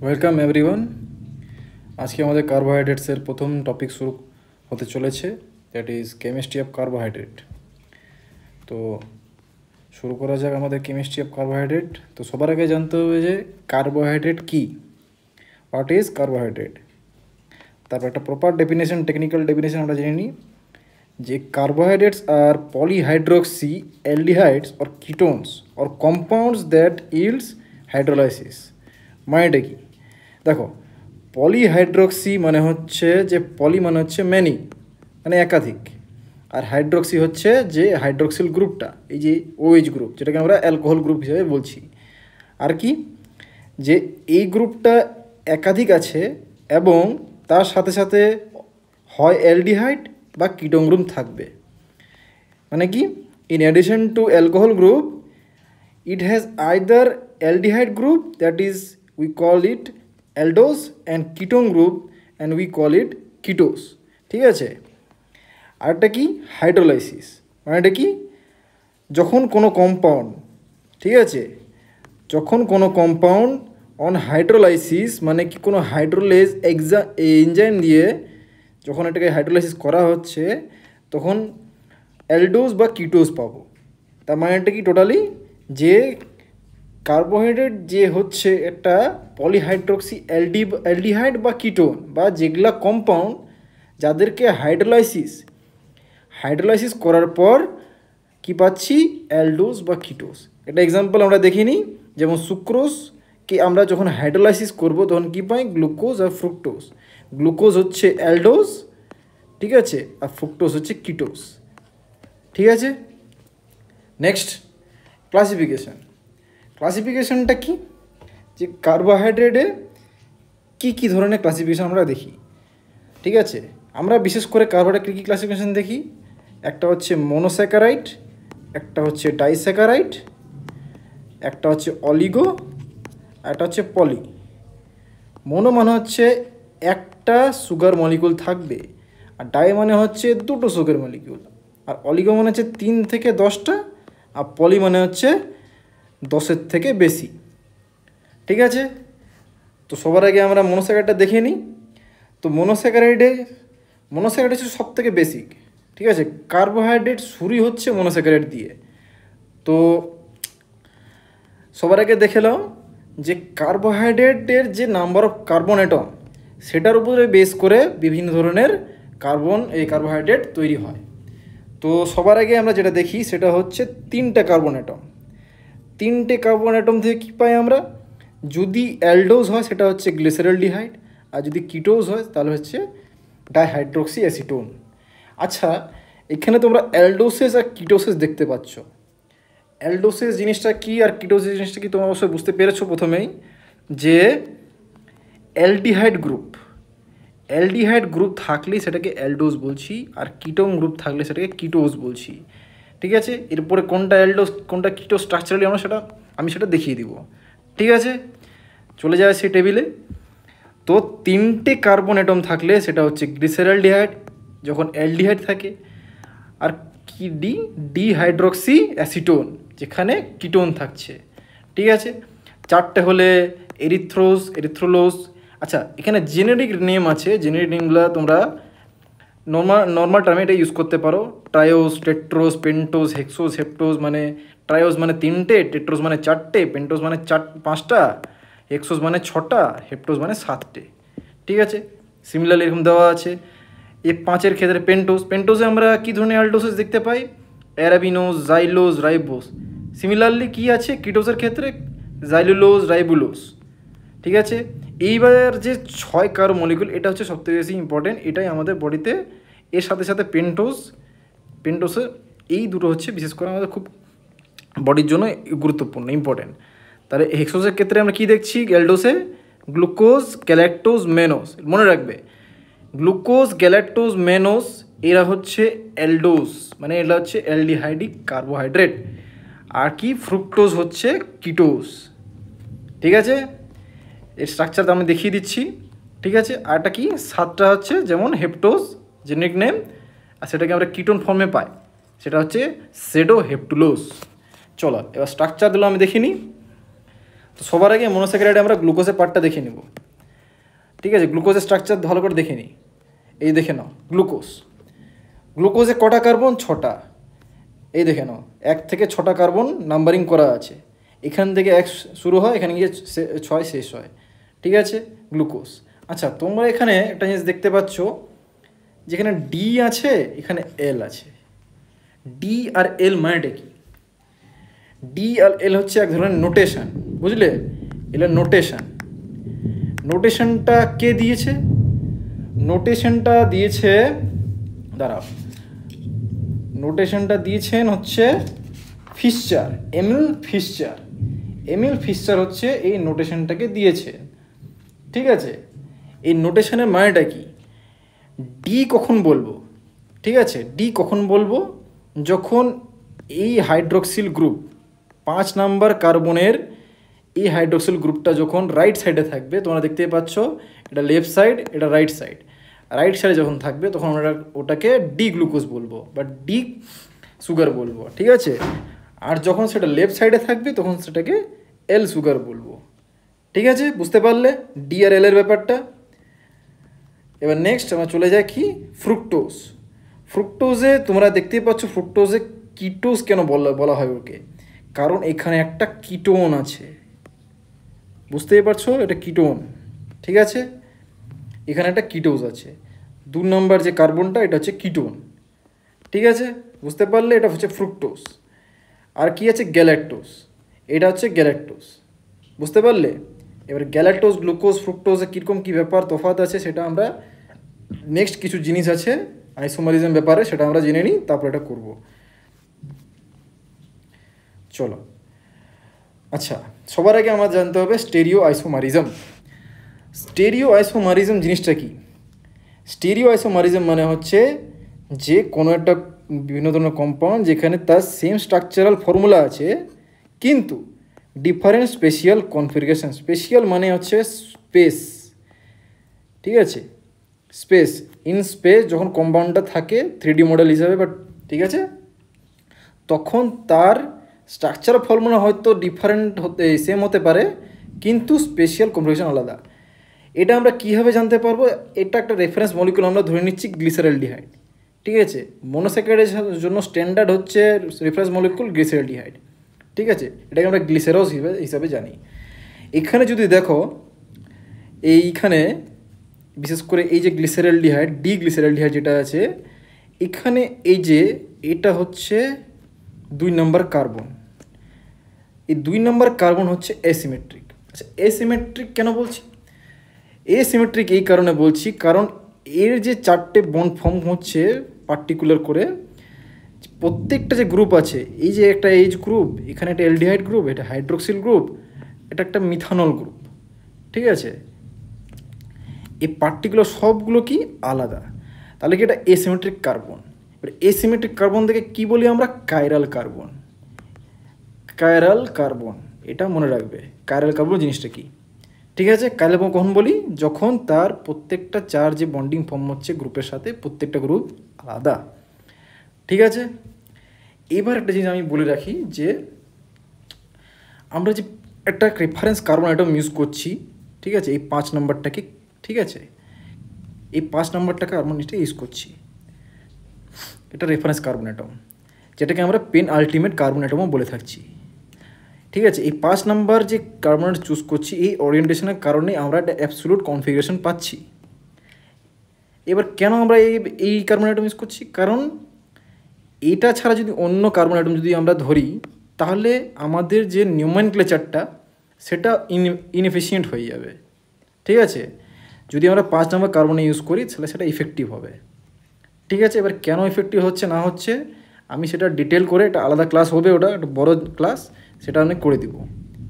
Welcome everyone. আজকে আমাদের কার্বোহাইড্রেটসের প্রথম টপিক শুরু হতে চলেছে, that is chemistry of carbohydrate. তো শুরু করা যাক আমাদের কেমিস্ট্রি অফ কার্বোহাইড্রেট। তো সবার আগে জানতে হবে যে কার্বোহাইড্রেট কী, হোয়াট ইজ কার্বোহাইড্রেট। তারপর একটা প্রপার ডেফিনেশন, টেকনিক্যাল ডেফিনেশন আমরা জেনে নিই যে carbohydrates are polyhydroxy aldehydes or ketones or compounds that yields hydrolysis. মানেটা কি? দেখো, পলিহাইড্রক্সি মানে হচ্ছে যে পলি মানে হচ্ছে ম্যানি, মানে একাধিক, আর হাইড্রক্সি হচ্ছে যে হাইড্রক্সিল গ্রুপটা, এই যে ওএইচ গ্রুপ, যেটাকে আমরা অ্যালকোহল গ্রুপ হিসেবে বলছি। আর কি, যে এই গ্রুপটা একাধিক আছে এবং তার সাথে সাথে হয় অ্যালডিহাইড বা কিটোন গ্রুপ থাকবে। মানে কি, in addition to alcohol group it has either aldehyde group, that is we call it aldose, and ketone group and we call it ketose. ঠিক আছে। আরেকটা কি, হাইড্রোলাইসিস। মানে এটা কি, যখন কোনো কম্পাউন্ড, ঠিক আছে, যখন কোনো কম্পাউন্ড অন হাইড্রোলাইসিস, মানে কি কোনো হাইড্রোলেজ এনজাইম দিয়ে যখন এটাকে হাইড্রোলাইসিস করা হচ্ছে তখন অ্যালডোজ বা কিটোজ পাবো। তার মানে এটা কি, টোটালি যে কার্বোহাইড্রেট যে হচ্ছে একটা পলিহাইড্রক্সি অ্যালডিহাইড বা কিটোন, বা যেগুলা কম্পাউন্ড যাদেরকে হাইড্রোলাইসিস করার পর কি পাচ্ছি, অ্যালডোজ বা কিটোজ। এটা এক্সাম্পল আমরা দেখে নিই, যেমন সুক্রোজকে আমরা যখন হাইড্রোলাইসিস করব তখন কি পাই, গ্লুকোজ আর ফ্রুক্টোজ। গ্লুকোজ হচ্ছে অ্যালডোজ, ঠিক আছে, আর ফ্রুক্টোজ হচ্ছে কিটোজ। ঠিক আছে। নেক্সট, ক্লাসিফিকেশনটা কি, যে কার্বোহাইড্রেটে কী ধরনের ক্লাসিফিকেশন আমরা দেখি। ঠিক আছে, আমরা বিশেষ করে কার্বোহাইড্রেট কী ক্লাসিফিকেশন দেখি, একটা হচ্ছে মনোস্যাকারাইড, একটা হচ্ছে ডাইস্যাকারাইড, একটা হচ্ছে অলিগো, একটা হচ্ছে পলি। মনো মানে হচ্ছে একটা সুগার মলিকুল থাকবে, আর ডাই মানে হচ্ছে দুটো সুগার মলিকুল, আর অলিগো মানে হচ্ছে 3 থেকে 10টা, আর পলি মানে হচ্ছে 10-এর থেকে বেশি। ঠিক আছে। তো সবার আগে আমরা মনোস্যাকারাইডটা দেখে নিই। তো মনোস্যাকারাইড হচ্ছে সব থেকে বেসিক। ঠিক আছে, কার্বোহাইড্রেট শুরুই হচ্ছে মনোস্যাকারাইড দিয়ে। তো সবার আগে দেখে নাও যে কার্বোহাইড্রেটের যে নাম্বার অফ কার্বন অ্যাটম, সেটার উপরে বেস করে বিভিন্ন ধরনের কার্বোহাইড্রেট তৈরি হয়। তো সবার আগে আমরা যেটা দেখি সেটা হচ্ছে 3টে কার্বন অ্যাটম। 3টে কার্বন অ্যাটম থেকে কী পাই আমরা, যদি অ্যালডোজ হয় সেটা হচ্ছে গ্লিসারলডিহাইড, আর যদি কিটোজ হয় তাহলে হচ্ছে ডাইহাইড্রোক্সি অ্যাসিটোন। আচ্ছা, এখানে তোমরা অ্যালডোসেস আর কিটোসেস দেখতে পাচ্ছ। অ্যালডোসেস জিনিসটা কি আর কিটোসিস জিনিসটা কি তোমরা অবশ্যই বুঝতে পেরেছো প্রথমেই, যে অ্যালডিহাইড গ্রুপ থাকলেই সেটাকে অ্যালডোজ বলছি, আর কিটোন গ্রুপ থাকলে সেটাকে কিটোজ বলছি। ঠিক আছে, এরপরে কোনটা অ্যালডোজ কোনটা কিটো স্ট্রাকচারালি আমি সেটা দেখিয়ে দিব। ঠিক আছে, চলে যায় সেই টেবিলে। তো 3টে কার্বন অ্যাটম থাকলে সেটা হচ্ছে গ্লিসারলডিহাইড যখন অ্যালডিহাইড থাকে, আর কি ডিহাইড্রক্সি যেখানে কিটোন থাকছে। ঠিক আছে, 4টে হলে এরিথ্রোলোজ। আচ্ছা, এখানে জেনেরিক নেম আছে, জেনেরিক নেমগুলো তোমরা নর্মাল টার্মে এটা ইউজ করতে পারো। ট্রায়োজ, টেট্রোজ, পেন্টোজ, হেক্সোজ, হেপ্টোজ। মানে ট্রায়োজ মানে 3টে, টেট্রোজ মানে 4টে, পেন্টোজ মানে 5টা, হেক্সোজ মানে 6টা, হেপ্টোজ মানে 7টে। ঠিক আছে, সিমিলারলি এরকম দেওয়া আছে। এই 5-এর ক্ষেত্রে পেন্টোজে আমরা কী ধরনের অ্যালডোসেস দেখতে পাই, অ্যারাবিনোজ, জাইলোজ, রাইবোজ। সিমিলারলি কী আছে কিটোজের ক্ষেত্রে, জাইলুলোজ, রাইবুলোজ। ঠিক আছে, এইবার যে 6 কার্বন মলিকুল, এটা হচ্ছে সবথেকে বেশি ইম্পর্টেন্ট, এটাই আমাদের বডিতে। এর সাথে সাথে পেন্টোসে এই দুটো হচ্ছে বিশেষ করে আমাদের খুব বডির জন্য গুরুত্বপূর্ণ, ইম্পর্টেন্ট। তাহলে হেক্সোজের ক্ষেত্রে আমরা কী দেখছি, অ্যালডোসে গ্লুকোজ, গ্যালাক্টোজ, মেনোস। মনে রাখবে, গ্লুকোজ, গ্যালাক্টোজ, মেনোস এরা হচ্ছে অ্যালডোজ, মানে এরা হচ্ছে অ্যালডিহাইডিক কার্বোহাইড্রেট। আর কি, ফ্রুক্টোজ হচ্ছে কিটোজ। ঠিক আছে, এর স্ট্রাকচার আমি দেখিয়ে দিচ্ছি। ঠিক আছে, আর একটা কি, 7টা হচ্ছে যেমন হেপ্টোজ, জেনেরিক নেম, আর সেটাকে আমরা কিটোন ফর্মে পাই, সেটা হচ্ছে সেডোহেপ্টুলোজ। চলো এবার স্ট্রাকচারগুলো আমি দেখিনি। তো সবার আগে মনোস্যাকারাইডে আমরা গ্লুকোজের পার্টটা দেখে নেব। ঠিক আছে, গ্লুকোজের স্ট্রাকচার ভালো করে দেখে নিই। এই দেখে নাও গ্লুকোজে কটা কার্বন? 6টা। এই দেখে নাও 1 থেকে 6টা কার্বন নাম্বারিং করা আছে। এখান থেকে 1 শুরু হয়, এখানে গিয়ে 6 শেষ হয়। ঠিক আছে, গ্লুকোজ। আচ্ছা, তোমরা এখানে একটা জিনিস দেখতে পাচ্ছ, যেখানে ডি আছে, এখানে এল আছে। ডি আর এল মানেটা কি? ডি আর এল হচ্ছে এক ধরনের নোটেশন, বুঝলে? এল নোটেশনটা কে দিয়েছে? নোটেশনটা দিয়েছেন হচ্ছে ফিশচার, এমিল ফিশচার হচ্ছে এই নোটেশনটাকে দিয়েছে। ঠিক আছে, এই নোটেশনের মানেটা কি? ডি কখন বলবো? ঠিক আছে, ডি কখন বলবো? যখন এই হাইড্রোক্সিল গ্রুপ 5 নাম্বার কার্বনের এই হাইড্রোক্সিল গ্রুপটা যখন রাইট সাইডে থাকবে, তোমরা দেখতে পাচ্ছ এটা লেফট সাইড, এটা রাইট সাইডে যখন থাকবে তখন আমরা ওটাকে ডি গ্লুকোজ বলবো বা ডি সুগার বলবো। ঠিক আছে, আর যখন সেটা লেফট সাইডে থাকবে তখন সেটাকে এল সুগার বলবো। ঠিক আছে, বুঝতে পারলে ডি আর এল এর ব্যাপারটা? এবার নেক্সট আমরা চলে যাই কি, ফ্রুক্টোজে তোমরা দেখতেই পাচ্ছ ফ্রুক্টোজে কিটোজ কেন বলা হয় ওকে? কারণ এখানে একটা কিটোন আছে, বুঝতেই পারছো, এটা কিটোন। ঠিক আছে, এখানে একটা কিটোজ আছে, 2 নম্বর যে কার্বনটা এটা হচ্ছে কিটোন। ঠিক আছে, বুঝতে পারলে? এটা হচ্ছে ফ্রুক্টোজ। আর কি আছে? গ্যালাক্টোজ। এটা হচ্ছে গ্যালাক্টোজ, বুঝতে পারলে? এবার গ্যালাক্টোজ, গ্লুকোজ, ফ্রুক্টোজে কীরকম কী ব্যাপার তফাৎ আছে সেটা আমরা নেক্সট কিছু জিনিস আছে আইসোমারিজম ব্যাপারে, সেটা আমরা জেনে নিই, তারপর এটা করব। চলো, আচ্ছা, সবার আগে আমার জানতে হবে স্টেরিও আইসোমারিজম জিনিসটা কি? স্টেরিও আইসোমারিজম মানে হচ্ছে যে কোনো একটা বিভিন্ন ধরনের কম্পাউন্ড যেখানে তার সেম স্ট্রাকচারাল ফর্মুলা আছে কিন্তু ডিফারেন্ট স্পেশিয়াল কনফিগারেশন। স্পেশিয়াল মানে হচ্ছে স্পেস। ঠিক আছে, ইন স্পেস যখন কম্পাউন্ডটা থাকে 3D মডেল হিসাবে, বাট ঠিক আছে, তখন তার স্ট্রাকচার ফর্মুলা হয়তো ডিফারেন্ট সেম হতে পারে কিন্তু স্পেশিয়াল কনফিগারেশন আলাদা। এটা আমরা কীভাবে জানতে পারবো? এটা একটা রেফারেন্স মলিকুল আমরা ধরে নিচ্ছি গ্লিসারলডিহাইড। ঠিক আছে, মনোস্যাকারাইডের জন্য স্ট্যান্ডার্ড হচ্ছে রেফারেন্স মলিকুল গ্লিসারলডিহাইড। ঠিক আছে, এটাকে আমরা গ্লিসেরস হিসাবে জানি। এখানে যদি দেখো, এইখানে বিশেষ করে এই যে গ্লিসারলডিহাইড, ডি গ্লিসারলডিহাইড যেটা আছে এখানে, এই যে এটা হচ্ছে 2 নম্বর কার্বন। এই 2 নম্বর কার্বন হচ্ছে এসিমেট্রিক। আচ্ছা, এসিমেট্রিক কেন বলছি? এসিমেট্রিক এই কারণে বলছি কারণ এর যে 4টে বন্ড ফর্ম হচ্ছে পার্টিকুলার করে, প্রত্যেকটা যে গ্রুপ আছে, এই যে একটা এইচ গ্রুপ, এখানে একটা অ্যালডিহাইড গ্রুপ, এটা হাইড্রোক্সিল গ্রুপ, এটা একটা মিথানল গ্রুপ। ঠিক আছে, এই পার্টিকুলার সবগুলো কি আলাদা, তাহলে কি এটা এসিমেট্রিক কার্বন। এবার এসিমেট্রিক কার্বন থেকে কি বলি আমরা? Chiral carbon. এটা মনে রাখবে, কাইরাল কার্বন জিনিসটা কি। ঠিক আছে, কাইরাল কার্বন কখন বলি? যখন তার প্রত্যেকটা 4 যে বন্ডিং ফর্ম হচ্ছে গ্রুপের সাথে, প্রত্যেকটা গ্রুপ আলাদা। ঠিক আছে, এবার একটা জিনিস আমি বলে রাখি যে আমরা যে একটা রেফারেন্স কার্বন অ্যাটম ইউজ করছি, ঠিক আছে, এই 5 নম্বরটাকে, ঠিক আছে, এই 5 নম্বরটাকে কার্বন ইউজ করছি, এটা রেফারেন্স কার্বন অ্যাটম, যেটাকে আমরা পেন আলটিমেট কার্বন অ্যাটমও বলে থাকছি। ঠিক আছে, এই 5 নাম্বার যে কার্বন চুজ করছি, এই ওরিয়েন্টেশনের কারণে আমরা একটা অ্যাবসোলুট কনফিগারেশন পাচ্ছি। এবার কেন আমরা এই কার্বন অ্যাটম ইউজ করছি? কারণ এটা ছাড়া যদি অন্য কার্বন অ্যাটম যদি আমরা ধরি, তাহলে আমাদের যে নিউমেনক্লেচারটা সেটা ইনএফিশিয়েন্ট হয়ে যাবে। ঠিক আছে, যদি আমরা 5 নম্বর কার্বনে ইউজ করি তাহলে সেটা ইফেক্টিভ হবে। ঠিক আছে, এবার কেন ইফেক্টিভ হচ্ছে না হচ্ছে আমি সেটা ডিটেল করে, এটা আলাদা ক্লাস হবে, ওটা একটা বড় ক্লাস, সেটা আমি করে দিব।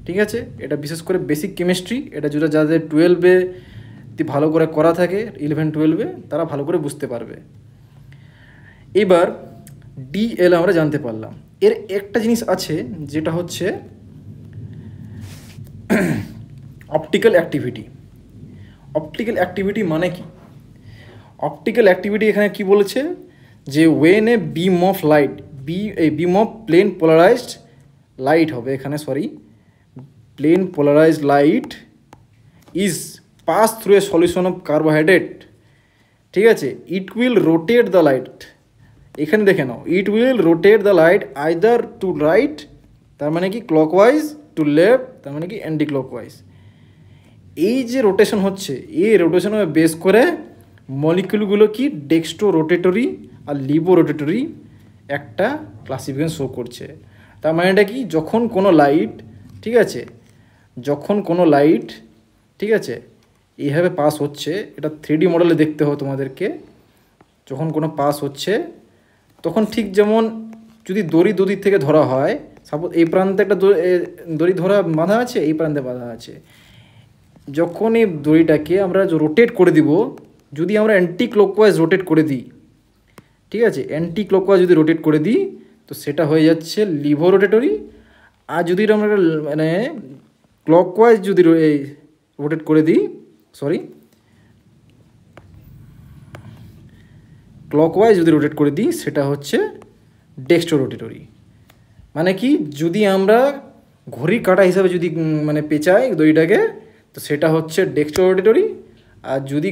ঠিক আছে, এটা বিশেষ করে বেসিক কেমিস্ট্রি, এটা যেটা যাদের 12-এ ভালো করে করা থাকে, 11-12-এ তারা ভালো করে বুঝতে পারবে। এবার ডিএল আমরা জানতে পারলাম। এর একটা জিনিস আছে যেটা হচ্ছে অপটিক্যাল অ্যাক্টিভিটি মানে কি? অপটিক্যাল অ্যাক্টিভিটি এখানে কি বলেছে যে when a beam of light, beam of plane polarised light হবে এখানে, plane polarised light is pass through a solution of carbohydrate, ঠিক আছে, it will rotate the light, এখানে দেখে নাও, it will rotate the light either to right, তার মানে কি ক্লকওয়াইজ, টু লেফট তার মানে কি অ্যান্টি ক্লকওয়াইজ। এই যে রোটেশন হচ্ছে, এই রোটেশনের বেস করে মলিকিউলগুলো কি ডেক্সট্রো রোটেটরি আর লিবো রোটেটরি একটা ক্লাসিফিকেশন শো করছে। তার মানে এটা কি, যখন কোনো লাইট, ঠিক আছে, যখন কোনো লাইট, ঠিক আছে, এইভাবে পাস হচ্ছে, এটা 3D মডেলে দেখতে হবে তোমাদেরকে, যখন কোনো পাস হচ্ছে তখন ঠিক যেমন যদি দড়ি দুদিক থেকে ধরা হয়, সাপোজ এই প্রান্তে একটা দড়ি ধরা বাঁধা আছে, এই প্রান্তে বাঁধা আছে, যখন এই দড়িটাকে আমরা রোটেট করে দিব, যদি আমরা অ্যান্টি ক্লকওয়াইজ রোটেট করে দিই, ঠিক আছে, অ্যান্টি ক্লকওয়াইজ যদি রোটেট করে দিই তো সেটা হয়ে যাচ্ছে লিভো রোটেটরি। আর যদি আমরা মানে ক্লকওয়াইজ যদি রোটেট করে দিই, সরি, ক্লকওয়াইজ যদি রোটেট করে দিই সেটা হচ্ছে ডেক্সট্রো রোটেটরি। মানে কি, যদি আমরা ঘড়ির কাঁটা হিসাবে যদি মানে পেঁচাই দড়িটাকে তো সেটা হচ্ছে ডেক্সট্রো রোটেটরি, আর যদি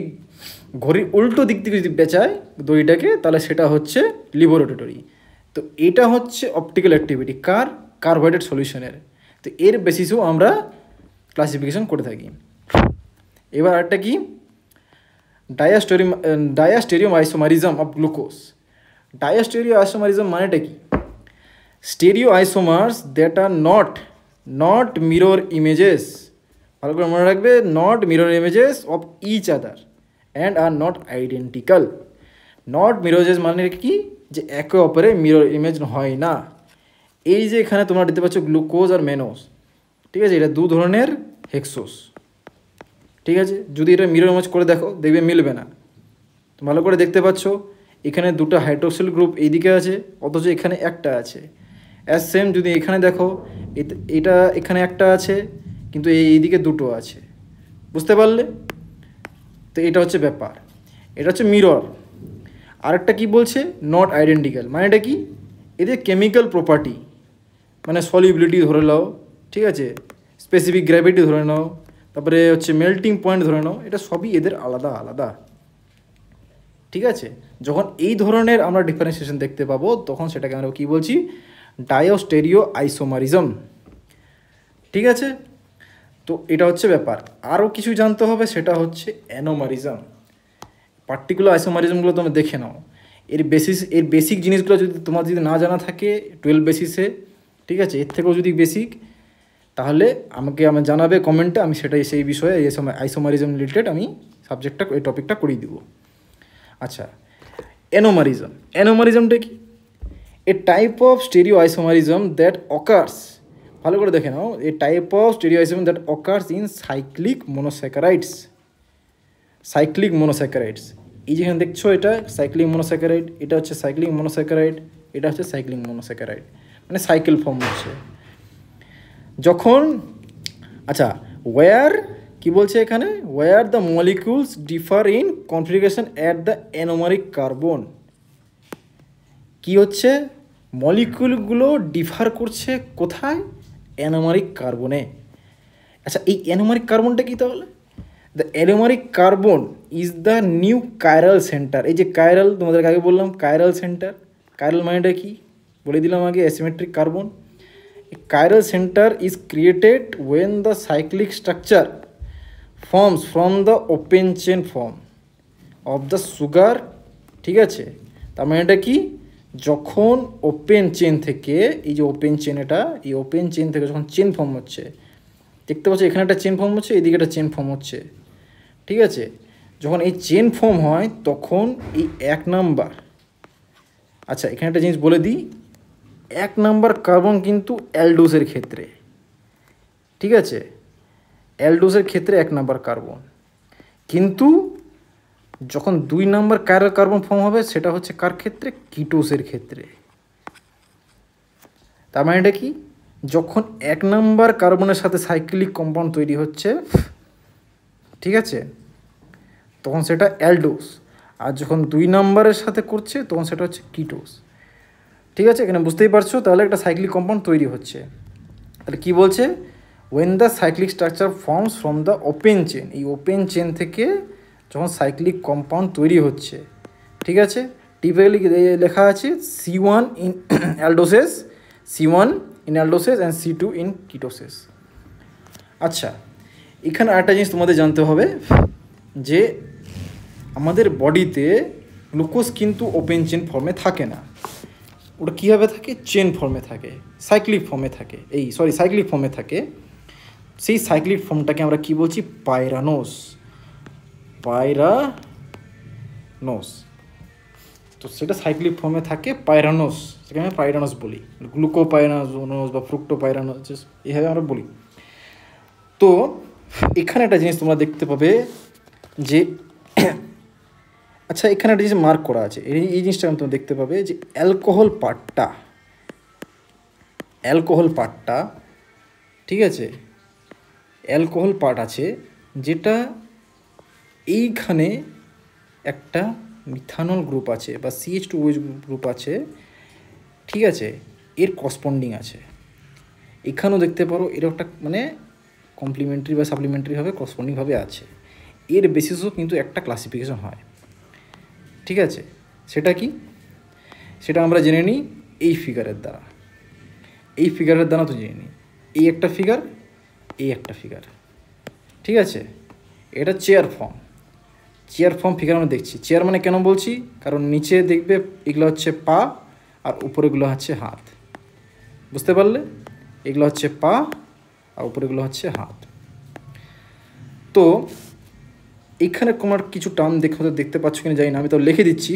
ঘড়ির উল্টো দিক থেকে যদি পেঁচাই দড়িটাকে তাহলে সেটা হচ্ছে লিভো রোটেটরি। তো এটা হচ্ছে অপটিক্যাল অ্যাক্টিভিটি কার্বোহাইড্রেট সলিউশনের। তো এর বেসিসেও আমরা ক্লাসিফিকেশন করে থাকি। এবার একটা কি, diastereomer isomerism of glucose. Diastereo isomerism মানেটা কি, stereo isomers that are not mirror images, ভালো করে মনে রাখবে, not mirror images of each other and are not identical. Not mirror image মানে কি, যে একে অপরে মিরর ইমেজ হয় না। এই যে এখানে তোমরা দেখতে পাচ্ছ গ্লুকোজ আর ম্যানোজ, ঠিক আছে, এটা দু ধরনের হেক্সোস, ঠিক আছে, যদি এটা মিরর ইমেজ করে দেখো দেখবে মিলবে না। তো ভালো করে দেখতে পাচ্ছ এখানে দুটো হাইড্রোক্সিল গ্রুপ এইদিকে আছে, অথচ এখানে একটা আছে। অ্যাজ সেম যদি এখানে দেখো, এটা এখানে একটা আছে কিন্তু এইদিকে দুটো আছে, বুঝতে পারলে? তো এটা হচ্ছে ব্যাপার, এটা হচ্ছে মিরর। আরেকটা কি বলছে, নট আইডেন্টিক্যাল, মানে এটা কি, এদের কেমিক্যাল প্রপার্টি মানে সলিবিলিটি ধরে নাও, ঠিক আছে, স্পেসিফিক গ্র্যাভিটি ধরে নাও, তারপরে হচ্ছে মেল্টিং পয়েন্ট ধরে নাও, এটা সবই এদের আলাদা আলাদা, ঠিক আছে। যখন এই ধরনের আমরা ডিফারেন্সিয়েশন দেখতে পাবো তখন সেটাকে আমরা কী বলছি, ডায়োস্টেরিও আইসোমারিজম, ঠিক আছে। তো এটা হচ্ছে ব্যাপার। আরও কিছু জানতে হবে, সেটা হচ্ছে অ্যানোমারিজম। পার্টিকুলার আইসোমারিজমগুলো তোমরা দেখে নাও, এর বেসিক জিনিসগুলো যদি তোমার যদি না জানা থাকে 12 বেসিসে, ঠিক আছে, এর থেকেও যদি বেসিক, তাহলে আমাকে জানাবে কমেন্টে, আমি সেটাই সেই বিষয়ে এই সময় আইসোমারিজম রিলেটেড আমি সাবজেক্টটা এই টপিকটা করিয়ে দিব। আচ্ছা, অ্যানোমারিজমটা কি, a type of stereo isomerism that occurs, ভালো করে দেখে নাও, a type of stereo isomerism that occurs in cyclic monosaccharides. এই যেখানে দেখছো এটা সাইক্লিক মোনোস্যাকারাইড, এটা হচ্ছে সাইক্লিক মোনোস্যাকারাইড, এটা হচ্ছে সাইক্লিক মোনোস্যাকারাইড, মানে সাইকেল ফর্ম হচ্ছে যখন। আচ্ছা, ওয়্যার কি বলছে এখানে, where the molecules differ in configuration at the anomeric carbon. কি হচ্ছে, মলিকিউলগুলো ডিফার করছে কোথায়, অ্যানোমারিক কার্বনে। আচ্ছা, এই অ্যানোমারিক কার্বনটা কি তাহলে, the anomeric carbon is the new chiral centre. এই যে কাইরাল, তোমাদের আগে বললাম কাইরাল সেন্টার, কাইরাল মানেটা কি বলে দিলাম আগে, asymmetric carbon. Chiral center is created when the cyclic structure forms from the open chain form of the sugar, ঠিক আছে। তার মানে এটা কি, যখন ওপেন চেন থেকে, এই যে ওপেন চেন, এটা এই ওপেন চেন থেকে যখন চেন ফর্ম হচ্ছে, দেখতে পাচ্ছ এখানে একটা চেন ফর্ম হচ্ছে, এদিকে একটা চেন ফর্ম হচ্ছে, ঠিক আছে। যখন এই চেন ফর্ম হয় তখন এই 1 নাম্বার, আচ্ছা এখানে একটা জিনিস বলে দিই, 1 নাম্বার কার্বন কিন্তু অ্যালডোসের ক্ষেত্রে, ঠিক আছে, অ্যালডোসের ক্ষেত্রে 1 নাম্বার কার্বন, কিন্তু যখন 2 নাম্বার কাইরাল কার্বন ফর্ম হবে সেটা হচ্ছে কার ক্ষেত্রে, কিটোসের ক্ষেত্রে। তার মানে এটা কি, যখন 1 নাম্বার কার্বনের সাথে সাইক্লিক কম্পাউন্ড তৈরি হচ্ছে, ঠিক আছে, তখন সেটা অ্যালডোস, আর যখন 2 নাম্বারের সাথে করছে তখন সেটা হচ্ছে কিটোস, ঠিক আছে। এখানে বুঝতেই পারছো, তাহলে একটা সাইক্লিক কম্পাউন্ড তৈরি হচ্ছে। তাহলে কি বলছে, when the cyclic structure forms from the open chain, এই ওপেন চেন থেকে যখন সাইক্লিক কম্পাউন্ড তৈরি হচ্ছে, ঠিক আছে, টিপিক্যালি লেখা আছে C1 in aldoses, C1 in aldoses and C2 in ketoses. আচ্ছা, এখানে আরেকটা জিনিস তোমাদের জানতে হবে যে আমাদের বডিতে গ্লুকোজ কিন্তু ওপেন চেন ফর্মে থাকে না, ওটা কীভাবে থাকে, চেন ফর্মে থাকে, সাইক্লিক ফর্মে থাকে, সাইক্লিক ফর্মে থাকে। সেই সাইক্লিক ফর্মটাকে আমরা কি বলছি, পাইরানোস। তো সেটা সাইক্লিক ফর্মে থাকে পাইরানোস, সেটাকে আমরা পাইরানোস বলি, গ্লুকোপাইরানোস বা ফ্রুক্টোপাইরানোস এইভাবে আমরা বলি। তো এখানে একটা জিনিস তোমরা দেখতে পাবে যে আচ্ছা, এখানে একটা জিনিস মার্ক করা আছে, এই জিনিসটা তোমরা দেখতে পাবে যে অ্যালকোহল পার্টটা, ঠিক আছে, অ্যালকোহল পার্ট আছে যেটা এইখানে একটা মিথানল গ্রুপ আছে বা CH2OH গ্রুপ আছে, ঠিক আছে, এর করসপন্ডিং আছে। এখানেও দেখতে পারো এর একটা মানে কমপ্লিমেন্টারি বা সাপ্লিমেন্টারিভাবে করসপন্ডিংভাবে আছে। এর বেসিসও কিন্তু একটা ক্লাসিফিকেশন হয়, ঠিক আছে। সেটা কি, সেটা আমরা জেনে নিই এই ফিগারের দ্বারা। তো জেনে নিই, এই একটা ফিগার, ঠিক আছে। এটা চেয়ার ফর্ম ফিগার আমরা দেখছি। চেয়ার মানে কেন বলছি, কারণ নিচে দেখবে এগুলো হচ্ছে পা আর উপরেগুলো হচ্ছে হাত, বুঝতে পারলে, এগুলো হচ্ছে পা আর উপরেগুলো হচ্ছে হাত। তো এখানে তোমার কিছু টার্ম দেখতে পাচ্ছ কিনা জানি না, আমি তো লিখে দিচ্ছি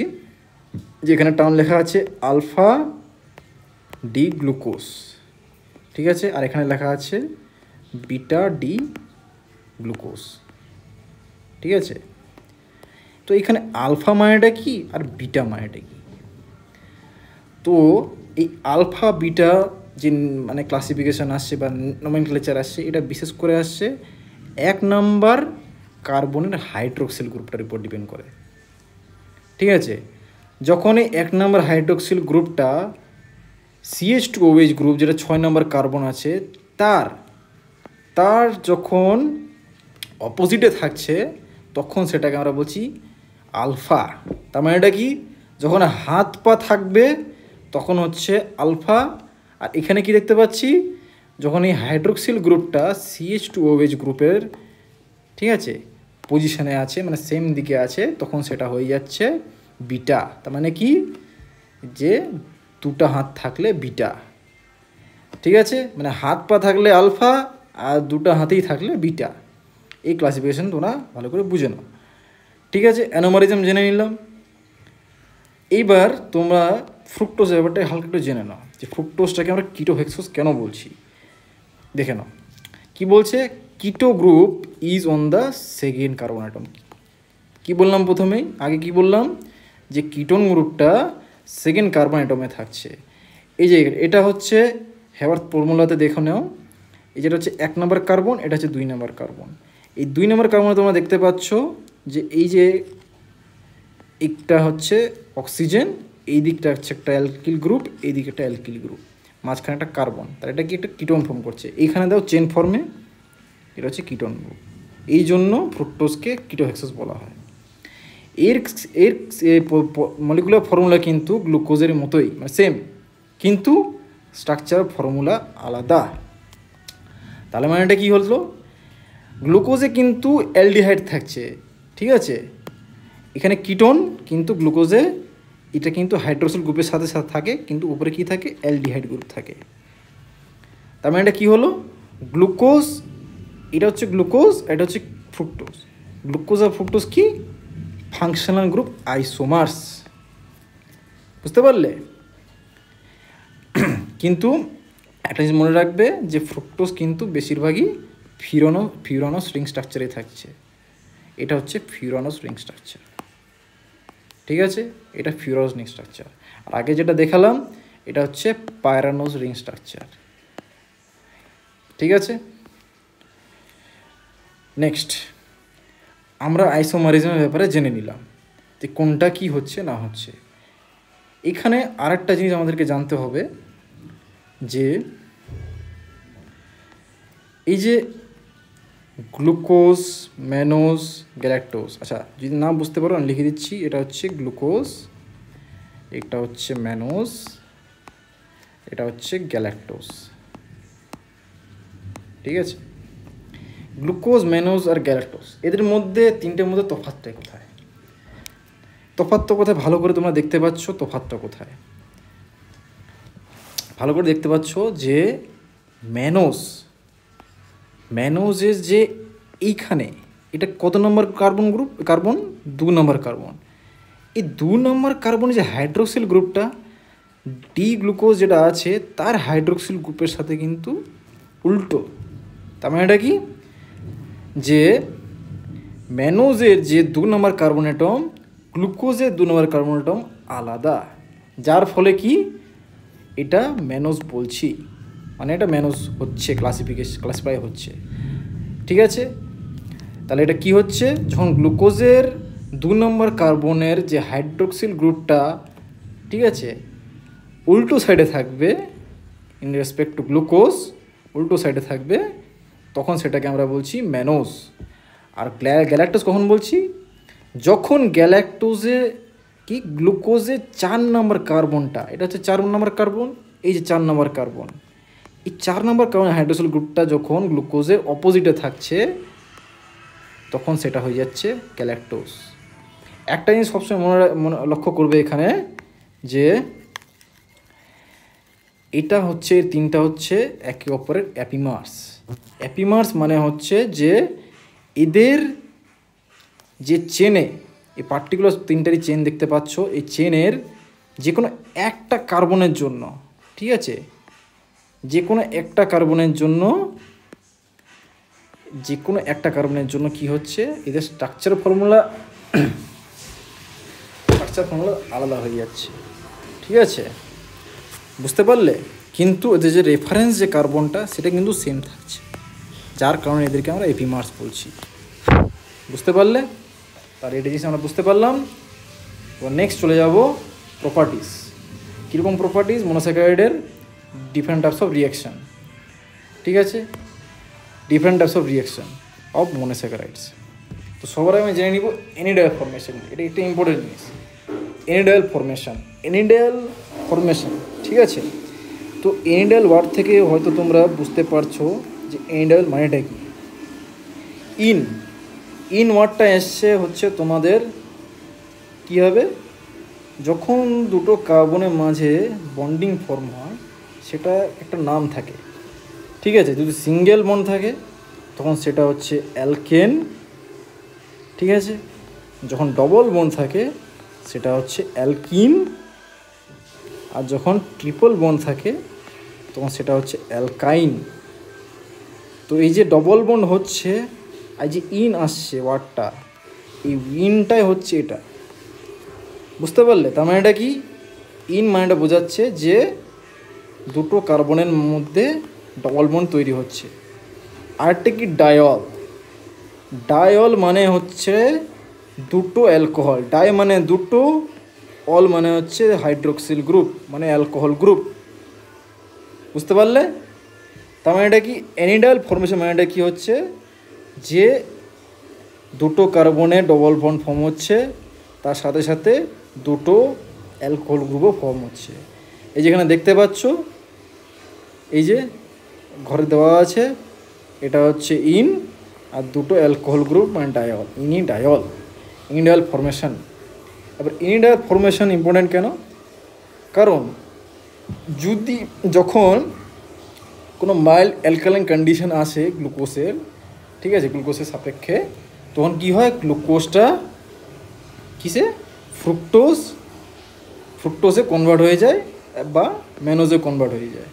যে এখানে টার্ম লেখা আছে আলফা ডি গ্লুকোজ, ঠিক আছে, আর এখানে লেখা আছে বিটা ডি গ্লুকোজ, ঠিক আছে। তো এখানে আলফা মানেটা কি আর বিটা মানেটা কি, তো এই আলফা বিটা যে মানে ক্লাসিফিকেশান আসছে বা নমেনক্লেচার আসছে, এটা বিশেষ করে আসছে 1 নম্বর কার্বনের হাইড্রোক্সিল গ্রুপটার উপর ডিপেন্ড করে, ঠিক আছে। যখন এই 1 নম্বর হাইড্রোক্সিল গ্রুপটা CH2OH গ্রুপ, যেটা 6 নম্বর কার্বন আছে, তার যখন অপোজিটে থাকছে, তখন সেটাকে আমরা বলছি আলফা। তার মানে এটা কি, যখন হাত পা থাকবে তখন হচ্ছে আলফা। আর এখানে কি দেখতে পাচ্ছি, যখন এই হাইড্রোক্সিল গ্রুপটা CH2OH গ্রুপের, ঠিক আছে, পজিশনে আছে, মানে সেম দিকে আছে, তখন সেটা হয়ে যাচ্ছে বিটা। তার মানে কি, যে দুটো হাত থাকলে বিটা, ঠিক আছে, মানে হাত পা থাকলে আলফা আর দুটো হাতেই থাকলে বিটা। এই ক্লাসিফিকেশন তোমরা ভালো করে বুঝে নাও, ঠিক আছে। অ্যানোমারিজম জেনে নিলাম। এইবার তোমরা ফ্রুক্টোজের ব্যাপারটা হালকা একটু জেনে নাও, যে ফ্রুক্টোজটাকে আমরা কিটোহেক্সোজ কেন বলছি। দেখে নাও কি বলছে, কিটো group is on the second carbon atom. কি বললাম প্রথমেই, আগে কি বললাম, যে কিটোন গ্রুপটা সেকেন্ড কার্বন অ্যাটমে থাকছে। এই যে এটা হচ্ছে হেওয়ার্থ ফর্মুলাতে দেখে নাও, এই যেটা হচ্ছে 1 নম্বর কার্বন, এটা হচ্ছে 2 নম্বর কার্বন। এই 2 নম্বর কার্বনে তোমরা দেখতে পাচ্ছ যে এই যে একটা হচ্ছে অক্সিজেন, এই দিকটা হচ্ছে একটা অ্যালকিল গ্রুপ, এই দিকে একটা অ্যালকিল গ্রুপ, মাঝখানে একটা কার্বন, তার এটা কি একটা কিটোন ফর্ম করছে। এইখানে দাও চেন ফর্মে, এটা হচ্ছে কিটোন গ্রুপ। এই জন্য ফ্রুক্টোজকে কিটোহেক্সোজ বলা হয়। এর মলিকুলার ফর্মুলা কিন্তু গ্লুকোজের মতোই, মানে সেম, কিন্তু স্ট্রাকচার ফর্মুলা আলাদা। তাহলে মানে এটা কী হলো, গ্লুকোজে কিন্তু অ্যালডিহাইড থাকছে, ঠিক আছে, এখানে কিটোন, কিন্তু গ্লুকোজে এটা কিন্তু হাইড্রোক্সিল গ্রুপের সাথে সাথে থাকে, কিন্তু উপরে কি থাকে, অ্যালডিহাইড গ্রুপ থাকে। তার মানে এটা কী হলো, গ্লুকোজ, এটা হচ্ছে গ্লুকোজ, এটা হচ্ছে ফ্রুক্টোজ। গ্লুকোজ আর ফ্রুক্টোজ কি, ফাংশনাল গ্রুপ আইসোমার্স, বুঝতে পারলে। কিন্তু একটা জিনিস মনে রাখবে যে ফ্রুক্টোজ কিন্তু বেশিরভাগই ফিউরানোস রিং স্ট্রাকচারে থাকছে। এটা হচ্ছে ফিউরানোস রিং স্ট্রাকচার, ঠিক আছে, এটা ফিউরানোস রিং স্ট্রাকচার। আর আগে যেটা দেখালাম এটা হচ্ছে পাইরানোস রিং স্ট্রাকচার, ঠিক আছে। নেক্সট আমরা আইসোমারিজমের ব্যাপারে জেনে নিলাম যে কোনটা কি হচ্ছে না হচ্ছে। এখানে আরেকটা জিনিস আমাদেরকে জানতে হবে যে এই যে গ্লুকোজ, ম্যানোজ, গ্যালাক্টোজ, আচ্ছা যদি না বুঝতে পারো আমি লিখে দিচ্ছি, এটা হচ্ছে গ্লুকোজ, এটা হচ্ছে ম্যানোজ, এটা হচ্ছে গ্যালাক্টোজ। ঠিক আছে, গ্লুকোজ, ম্যানোজ আর গ্যালাক্টোজ, এদের মধ্যে তিনটের মধ্যে তফাৎটা কোথায়? তফাৎটা কোথায় ভালো করে তোমরা দেখতে পাচ্ছ? তফাৎটা কোথায় ভালো করে দেখতে পাচ্ছ যে ম্যানোজের যে এইখানে এটা কত নম্বর কার্বন গ্রুপ? কার্বন 2 নম্বর কার্বন। এই 2 নম্বর কার্বনের যে হাইড্রোক্সিল গ্রুপটা, ডি গ্লুকোজ যেটা আছে তার হাইড্রোক্সিল গ্রুপের সাথে কিন্তু উল্টো। তার মানে এটা কি, যে ম্যানোজের যে 2 নম্বর কার্বন অ্যাটম, গ্লুকোজের 2 নম্বর কার্বন অ্যাটম আলাদা, যার ফলে কি এটা ম্যানোজ বলছি, মানে এটা ম্যানোজ হচ্ছে, ক্লাসিফাই হচ্ছে। ঠিক আছে, তাহলে এটা কি হচ্ছে, যখন গ্লুকোজের 2 নম্বর কার্বনের যে হাইড্রোক্সিল গ্রুপটা, ঠিক আছে, উল্টো সাইডে থাকবে, ইন রেসপেক্ট টু গ্লুকোজ উল্টো সাইডে থাকবে, তখন সেটাকে আমরা বলছি ম্যানোজ। আর গ্যালাক্টোজ কখন বলছি, যখন গ্যালাক্টোজে কি গ্লুকোজের 4 নম্বর কার্বনটা, এটা হচ্ছে 4 নম্বর কার্বন, এই যে 4 নম্বর কার্বন, এই 4 নম্বর কার্বন হাইড্রোক্সিল গ্রুপটা যখন গ্লুকোজের অপোজিটে থাকছে, তখন সেটা হয়ে যাচ্ছে গ্যালাক্টোজ। একটা জিনিস সবসময় মনে লক্ষ্য করবে এখানে, যে এটা হচ্ছে, তিনটা হচ্ছে একে অপরের অ্যাপিমার্স। অ্যাপিমার্স মানে হচ্ছে যে এদের যে চেনে, এই পার্টিকুলার তিনটারই চেন দেখতে পাচ্ছ, এই চেনের যে কোনো একটা কার্বনের জন্য, ঠিক আছে, যে কোনো একটা কার্বনের জন্য কি হচ্ছে, এদের স্ট্রাকচার ফর্মুলা আলাদা হয়ে যাচ্ছে। ঠিক আছে, বুঝতে পারলে? কিন্তু এদের যে রেফারেন্স যে কার্বনটা সেটা কিন্তু সেম থাকছে, যার কারণে এদেরকে আমরা এপিমার্স বলছি। বুঝতে পারলে? তার এটা জিনিস আমরা বুঝতে পারলাম। এবার নেক্সট চলে যাব প্রপার্টিস। কীরকম প্রপার্টিস মনোস্যাকারাইডের? Different types of reaction. ঠিক আছে, different types of reaction of monosaccharides. তো সবার আমি জেনে নিব এনিডায়াল ফর্মেশন। এটা একটা ইম্পর্টেন্ট জিনিস, এনিডায়াল ফর্মেশন। ঠিক আছে, তো এনিডায়াল ওয়ার্ড থেকে হয়তো তোমরা বুঝতে পারছো যে এনিডায়াল মানেটা কি। ইন ওয়ার্ডটা এসছে হচ্ছে তোমাদের কী হবে, যখন দুটো কার্বনের মাঝে বন্ডিং ফর্ম হয় সেটা একটা নাম থাকে। ঠিক আছে, যদি সিঙ্গেল বন্ড থাকে তখন সেটা হচ্ছে অ্যালকেন। ঠিক আছে, যখন ডবল বন্ড থাকে সেটা হচ্ছে অ্যালকিন, আর যখন ট্রিপল বন্ড থাকে তখন সেটা হচ্ছে অ্যালকাইন। তো এই যে ডবল বন্ড হচ্ছে, আর যে ইন আসছে ওয়ার্ডটা, এই ইনটাই হচ্ছে এটা। বুঝতে পারলে? তার মানে এটা কি, ইন মানেটা বোঝাচ্ছে যে দুটো কার্বনের মধ্যে ডবল বন্ড তৈরি হচ্ছে। আরেকটা কি, ডায়ল মানে হচ্ছে দুটো অ্যালকোহল, ডাই মানে দুটো, অল মানে হচ্ছে হাইড্রোক্সিল গ্রুপ মানে অ্যালকোহল গ্রুপ। বুঝতে পারলে? তার মানে এটা কি, এনিডায়াল ফর্মেশন মানেটা কি হচ্ছে, যে দুটো কার্বনে ডবল বন্ড ফর্ম হচ্ছে, তার সাথে সাথে দুটো অ্যালকোহল গ্রুপও ফর্ম হচ্ছে। এই যেখানে দেখতে পাচ্ছ, এই যে ঘরে দেওয়া আছে, এটা হচ্ছে ইন, আর দুটো অ্যালকোহল গ্রুপ মানে ডায়ল, ইনিডায়াল ফর্মেশন। এবার ইনিডায়াল ফর্মেশন ইম্পর্টেন্ট কেন? কারণ যখন কোনো মাইল্ড অ্যালকালাইন কন্ডিশন আসে গ্লুকোজের, ঠিক আছে, গ্লুকোজের সাপেক্ষে, তখন কি হয়, গ্লুকোজটা কিসে, ফ্রুক্টোজে কনভার্ট হয়ে যায় বা ম্যানোজে কনভার্ট হয়ে যায়।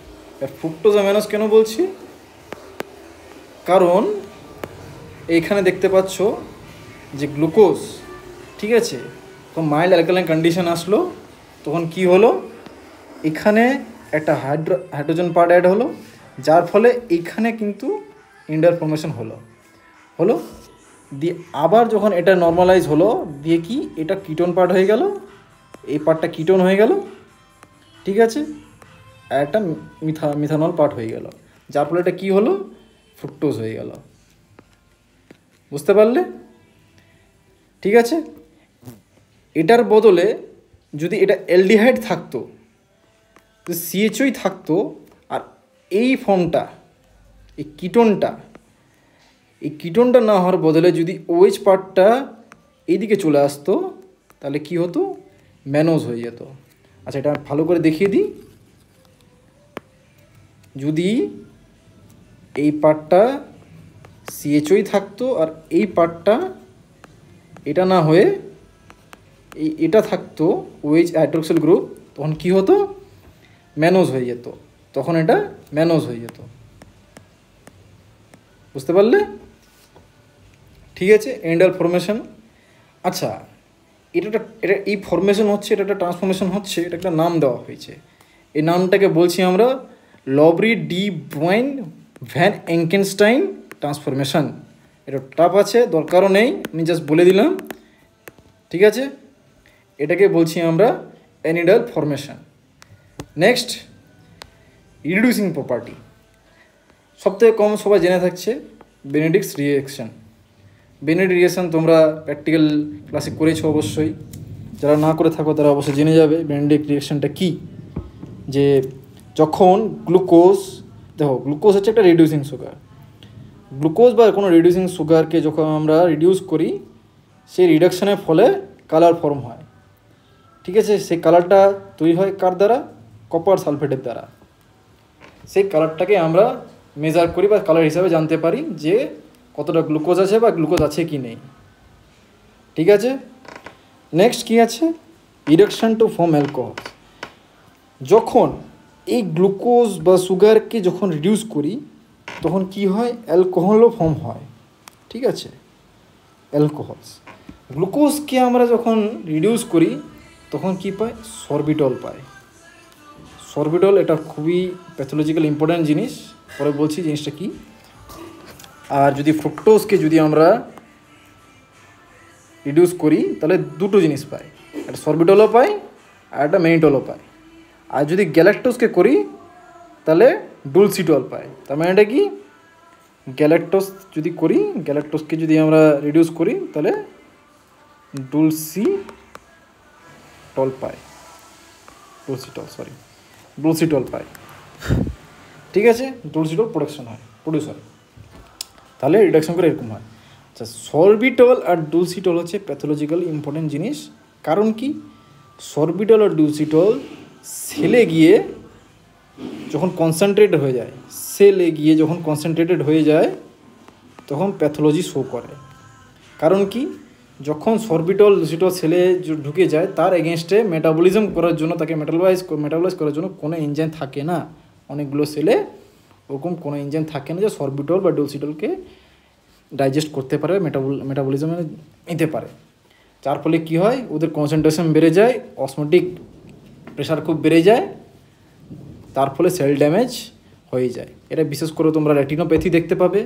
ফ্রুক্টোজ আর ম্যানোজ কেন বলছি, কারণ এইখানে দেখতে পাচ্ছ যে গ্লুকোজ, ঠিক আছে, তখন মাইল্ড অ্যালকালাইন কন্ডিশন আসলো, তখন কি হলো, এখানে একটা হাইড্রোজেন পার্ট অ্যাড হলো, যার ফলে এইখানে কিন্তু ইনিডায়াল ফর্মেশন হলো। দিয়ে আবার যখন এটা নর্মালাইজ হলো, দিয়ে কি এটা কিটোন পার্ট হয়ে গেল, এই পার্টটা কিটোন হয়ে গেল, ঠিক আছে, আর একটা মিথানল পার্ট হয়ে গেল, যার ফলে এটা কী হলো, ফ্রুক্টোজ হয়ে গেল। বুঝতে পারলে? ঠিক আছে, এটার বদলে যদি এটা অ্যালডিহাইড থাকতো, সিএইচওই থাকতো, আর এই ফর্মটা, এই কিটোনটা না হওয়ার বদলে যদি ওএইচ পার্টটা এইদিকে চলে আসতো, তাহলে কি হতো? ম্যানোজ হয়ে যেত। আচ্ছা, এটা ভালো করে দেখিয়ে দিই। যদি এই পার্টটা সিএইচওই থাকতো আর এই পার্টটা এটা না হয়ে এটা থাকতো ওএইচ হাইড্রোক্সিল গ্রুপ, তখন কি হতো? ম্যানোজ হয়ে যেত। তখন এটা ম্যানোজ হয়ে যেত। বুঝতে পারলে? ঠিক আছে, এন্ডাল ফরমেশন। আচ্ছা, এটা এই ফরমেশন হচ্ছে, এটা একটা ট্রান্সফরমেশন হচ্ছে, এটা একটা নাম দেওয়া হয়েছে। এই নামটাকে বলছি আমরা লবরি ডি ব্রুইন ভ্যান এঙ্কেনস্টাইন ট্রান্সফরমেশন। এটা টাফ আছে, দরকারও নেই, আমি জাস্ট বলে দিলাম। ঠিক আছে, এটাকে বলছি আমরা অ্যানিডাল ফরমেশন। Next, reducing property. সবথেকে কম সবাই জেনে থাকছে বেনেডিক্টস রিঅ্যাকশন। বেনেডিক্ট রিঅ্যাকশন তোমরা প্র্যাকটিক্যাল ক্লাসে করেছো অবশ্যই, যারা না করে থাকো তারা অবশ্যই জেনে যাবে বেনেডিক্ট রিঅ্যাকশনটা কী। যে যখন গ্লুকোজ, দেখো গ্লুকোজ হচ্ছে একটা রিডিউসিং সুগার, গ্লুকোজ বা কোনো রিডিউসিং সুগারকে যখন আমরা রিডিউস করি, সেই রিডাকশনের ফলে কালার ফর্ম হয়। ঠিক আছে, সেই কালারটা তৈরি হয় কার দ্বারা? কপার সালফেটের দ্বারা। সেই কালারটাকে আমরা মেজার করি বা কালার হিসাবে জানতে পারি যে কতটা গ্লুকোজ আছে বা গ্লুকোজ আছে কি নেই। ঠিক আছে, নেক্সট কি আছে? Reduction to form alcohol. যখন এই গ্লুকোজ বা সুগারকে যখন রিডিউস করি, তখন কি হয়? অ্যালকোহলও ফর্ম হয়। ঠিক আছে, অ্যালকোহলস। গ্লুকোজকে আমরা যখন রিডিউস করি, তখন কি পাই? সরবিটল পাই। সরবিটল এটা খুবই প্যাথোলজিক্যাল ইম্পর্ট্যান্ট জিনিস, পরে বলছি জিনিসটা কি। আর যদি ফ্রুক্টোজকে যদি আমরা রিডিউস করি, তাহলে দুটো জিনিস পাই, একটা সরবিটলও পাই আর একটা ম্যানিটলও পাই। আর যদি গ্যালাক্টোজকে করি, তাহলে ডুলসিটল পাই। তার মানে এটা কি? গ্যালাক্টোজ যদি করি, গ্যালাক্টোজকে যদি আমরা রিডিউস করি, তাহলে ডুলসিটল পাই। ডুলসিটল পাই। ঠিক আছে, ডুলসিটল প্রোডিউস হয়। তাহলে রিডাকশন করে এরকম হয়। আচ্ছা, সরবিটল আর ডুলসিটল হচ্ছে প্যাথোলজিক্যাল ইম্পর্টেন্ট জিনিস। কারণ কি? সরবিটল আর ডুলসিটল সেলে গিয়ে যখন কনসেন্ট্রেটেড হয়ে যায়, তখন প্যাথোলজি শো করে। কারণ কি? যখন সরবিটল ডুলসিটল সেলে ঢুকে যায়, তার এগেনস্টে মেটাবলিজম করার জন্য, তাকে মেটাবলাইজ করার জন্য কোনো এনজাইম থাকে না। অনেকগুলো সেলে ওরকম কোনো এনজাইম থাকে না যে সরবিটল বা ডুলসিটলকে ডাইজেস্ট করতে পারে, মেটাবলিজমে নিতে পারে। যার ফলে কী হয়? ওদের কনসেন্ট্রেশন বেড়ে যায়, অসমোটিক প্রেশার খুব বেড়ে যায়, তার ফলে সেল ড্যামেজ হয়ে যায়। এটা বিশেষ করে তোমরা রেটিনোপ্যাথি দেখতে পাবে।